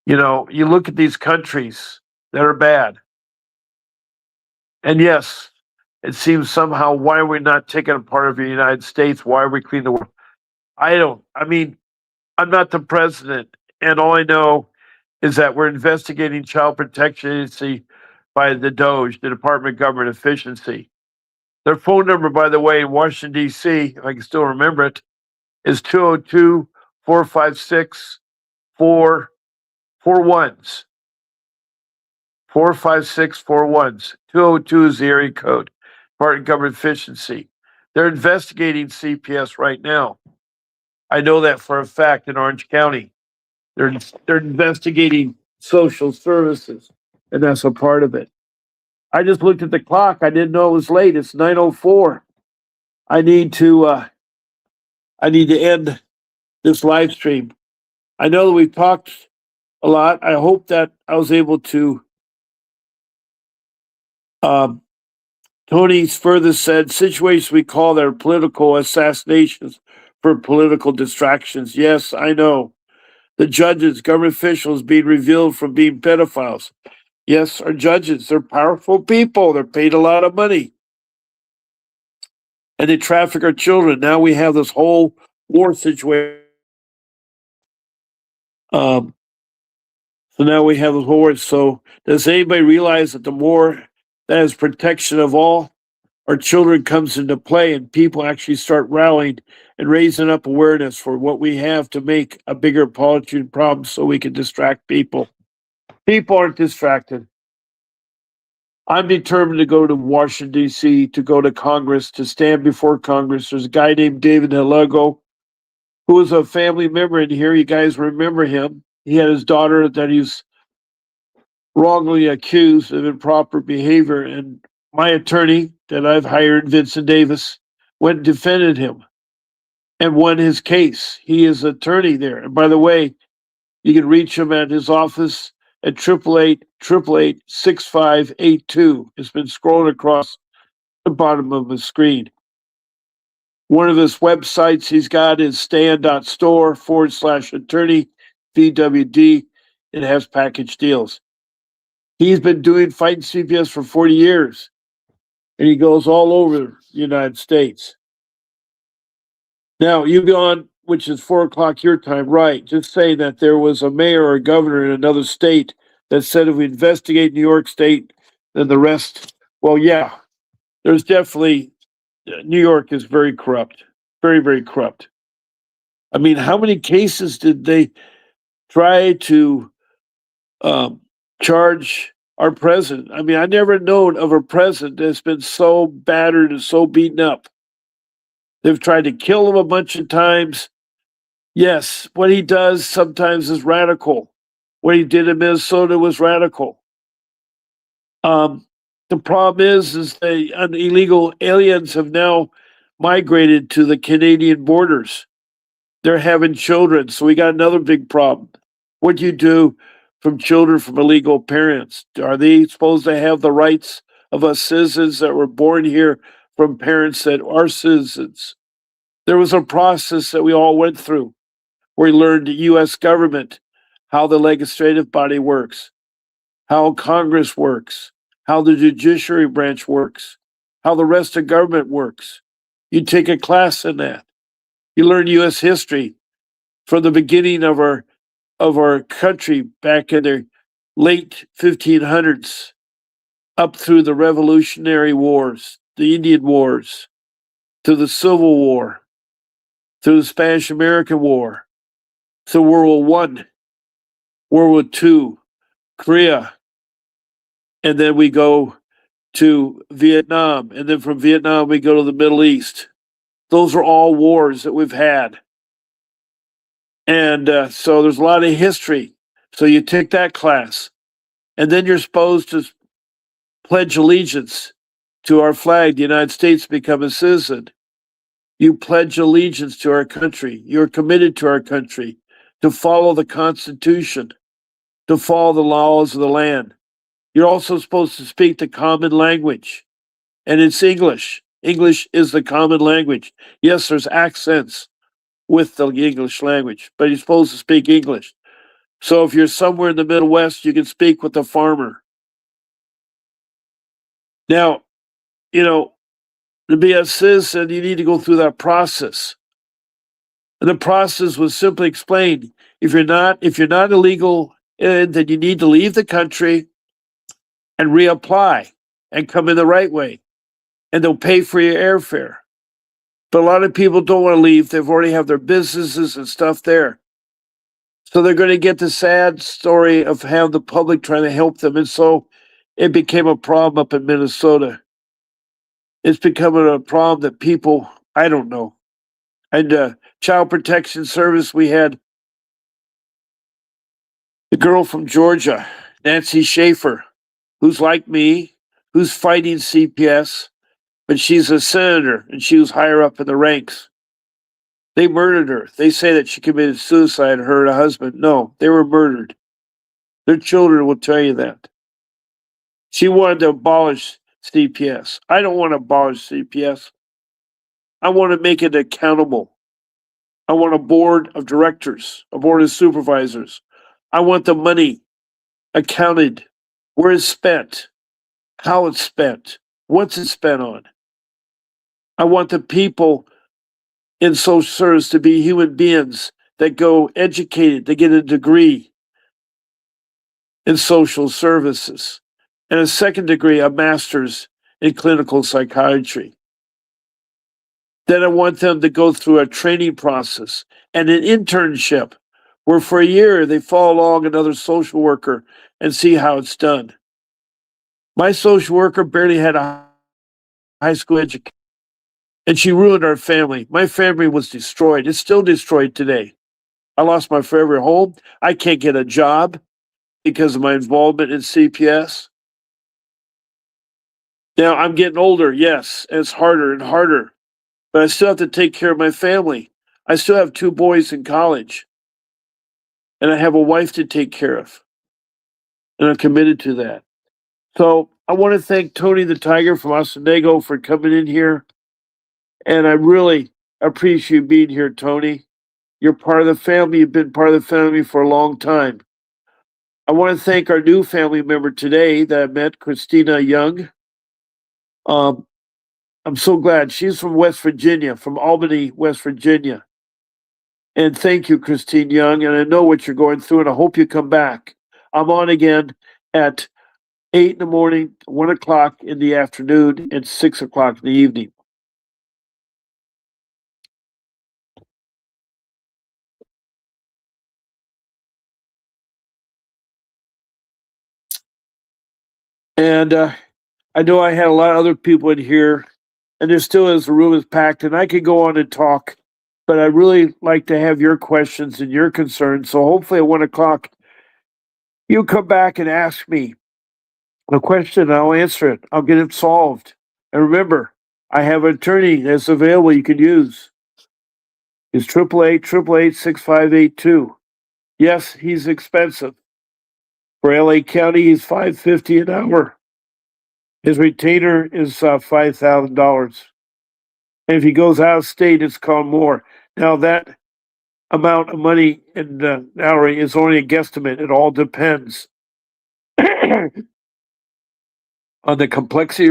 You look at these countries that are bad. And yes, it seems somehow, why are we not taking a part of the United States? Why are we cleaning the world? I'm not the president, and all I know is that we're investigating Child Protection Agency by the DOGE, the Department of Government Efficiency. Their phone number, by the way, in Washington, D.C., I can still remember it, is 202 456 441s. 45641s. 202 is the area code. Department of Government Efficiency. They're investigating CPS right now. I know that for a fact in Orange County. They're investigating social services, and that's a part of it. I just looked at the clock. I didn't know it was late. It's 9:04. I need to end this live stream. I know that we've talked a lot. I hope that I was able to. Um, Tony's further said situations we call their political assassinations for political distractions. Yes, I know. The judges, government officials being revealed from being pedophiles. Yes, our judges, they're powerful people. They're paid a lot of money. And they traffic our children. Now we have this whole war situation. So now we have this war. So does anybody realize that the more that is protection of all our children comes into play and people actually start rallying and raising up awareness for what we have to make a bigger policy problem so we can distract people. People aren't distracted. I'm determined to go to Washington, D.C., to go to Congress, to stand before Congress. There's a guy named David Hidalgo who was a family member in here. You guys remember him. He had his daughter that he's wrongly accused of improper behavior. And my attorney that I've hired, Vincent Davis, went and defended him and won his case. He is attorney there. And by the way, you can reach him at his office at 888-888-6582. It's been scrolling across the bottom of the screen. One of his websites he's got is stan.store/attorney VWD. It has package deals. He's been doing fighting CPS for 40 years, and he goes all over the United States. Now, you go on, which is 4 o'clock your time, right? Just say that there was a mayor or a governor in another state that said if we investigate New York State, then the rest, well, yeah, there's definitely, New York is very corrupt, very, very corrupt. I mean, how many cases did they try to charge our president? I mean, I never known of a president that's been so battered and so beaten up. They've tried to kill him a bunch of times. Yes, what he does sometimes is radical. What he did in Minnesota was radical. The problem is the illegal aliens have now migrated to the Canadian borders. They're having children, so we got another big problem. What do you do from children from illegal parents? Are they supposed to have the rights of us citizens that were born here from parents that are citizens? There was a process that we all went through where we learned the U.S. government, how the legislative body works, how Congress works, how the judiciary branch works, how the rest of government works. You take a class in that. You learn U.S. history from the beginning of our country back in the late 1500s up through the Revolutionary Wars, the Indian Wars, to the Civil War, through the Spanish-American War, to World War I, World War II, Korea, and then we go to Vietnam, and then from Vietnam we go to the Middle East. Those are all wars that we've had. And so there's a lot of history. So you take that class, and then you're supposed to pledge allegiance to our flag, the United States, become a citizen. You pledge allegiance to our country. You're committed to our country, to follow the Constitution, to follow the laws of the land. You're also supposed to speak the common language, and it's English. English is the common language. Yes, there's accents with the English language, but you're supposed to speak English. So if you're somewhere in the Midwest, you can speak with a farmer. Now, to be a citizen, you need to go through that process. And the process was simply explained. If you're not illegal, then you need to leave the country and reapply and come in the right way. And they'll pay for your airfare. But a lot of people don't want to leave. They've already have their businesses and stuff there. So they're going to get the sad story of having the public trying to help them. And so it became a problem up in Minnesota. It's becoming a problem that people, I don't know. And Child Protection Service, we had the girl from Georgia, Nancy Schaefer, who's like me, who's fighting CPS, but she's a senator and she was higher up in the ranks. They murdered her. They say that she committed suicide, her and her husband. No, they were murdered. Their children will tell you that. She wanted to abolish CPS. I don't want to abolish CPS. I want to make it accountable. I want a board of directors, a board of supervisors. I want the money accounted, where it's spent, how it's spent, what's it spent on. I want the people in social service to be human beings that go educated, they get a degree in social services, and a second degree, a master's in clinical psychiatry. Then I want them to go through a training process and an internship where for a year they follow along another social worker and see how it's done. My social worker barely had a high school education, and she ruined our family. My family was destroyed. It's still destroyed today. I lost my favorite home. I can't get a job because of my involvement in CPS. Now I'm getting older, yes, and it's harder and harder, but I still have to take care of my family. I still have 2 boys in college, and I have a wife to take care of, and I'm committed to that. So I want to thank Tony the Tiger from Oceanego for coming in here, and I really appreciate you being here, Tony. You're part of the family. You've been part of the family for a long time. I want to thank our new family member today that I met, Christina Young. I'm so glad. She's from West Virginia, from Albany, West Virginia. And thank you, Christine Young. And I know what you're going through, and I hope you come back. I'm on again at 8 in the morning, 1 o'clock in the afternoon, and 6 o'clock in the evening. And I know I had a lot of other people in here, and there still is, the room is packed, and I could go on and talk, but I really like to have your questions and your concerns. So hopefully at 1 o'clock, you come back and ask me a question, and I'll answer it. I'll get it solved. And remember, I have an attorney that's available you can use. It's 888-888-6582. Yes, he's expensive. For LA County, he's $550 an hour. His retainer is $5,000. And if he goes out of state, it's called more. Now, that amount of money in the hour is only a guesstimate. It all depends on the complexity,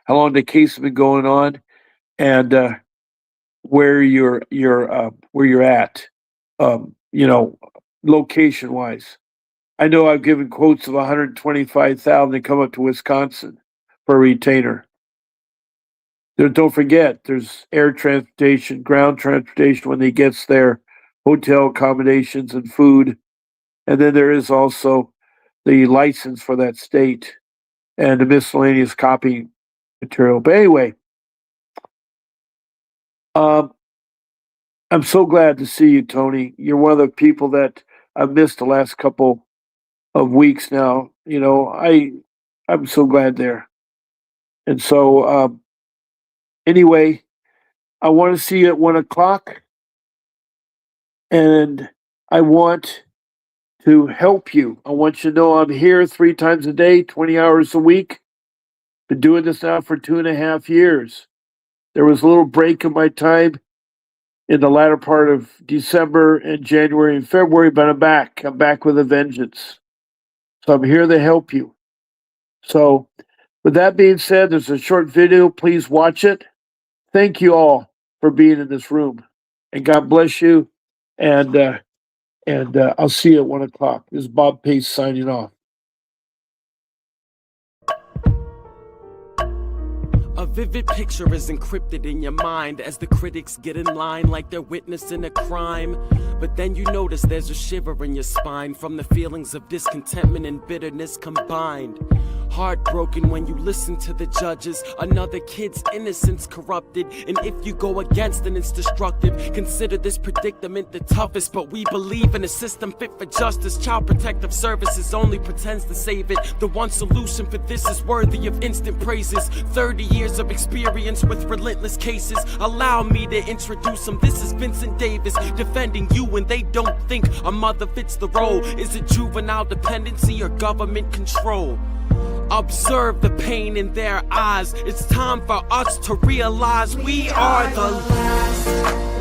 how long the case has been going on, and where you're at, location wise. I know I've given quotes of $125,000 to come up to Wisconsin for a retainer. Don't forget, there's air transportation, ground transportation when he gets there, hotel accommodations and food. And then there is also the license for that state and the miscellaneous copy material. But anyway, I'm so glad to see you, Tony. You're one of the people that I've missed the last couple of weeks now. I'm so glad there. And so, anyway, I want to see you at 1 o'clock, and I want to help you. I want you to know I'm here 3 times a day, 20 hours a week. Been doing this now for 2.5 years. There was a little break in my time in the latter part of December and January and February, but I'm back. I'm back with a vengeance. So I'm here to help you. So with that being said, there's a short video. Please watch it. Thank you all for being in this room, and God bless you. And I'll see you at 1 o'clock. This is Bob Pace signing off. A vivid picture is encrypted in your mind as the critics get in line like they're witnessing a crime. But then you notice there's a shiver in your spine from the feelings of discontentment and bitterness combined. Heartbroken when you listen to the judges. Another kid's innocence corrupted, and if you go against then it's destructive. Consider this predicament the toughest, but we believe in a system fit for justice. Child Protective Services only pretends to save it. The one solution for this is worthy of instant praises. 30 years of experience with relentless cases. Allow me to introduce him. This is Vincent Davis, defending you when they don't think a mother fits the role. Is it juvenile dependency or government control? Observe the pain in their eyes. It's time for us to realize we are the last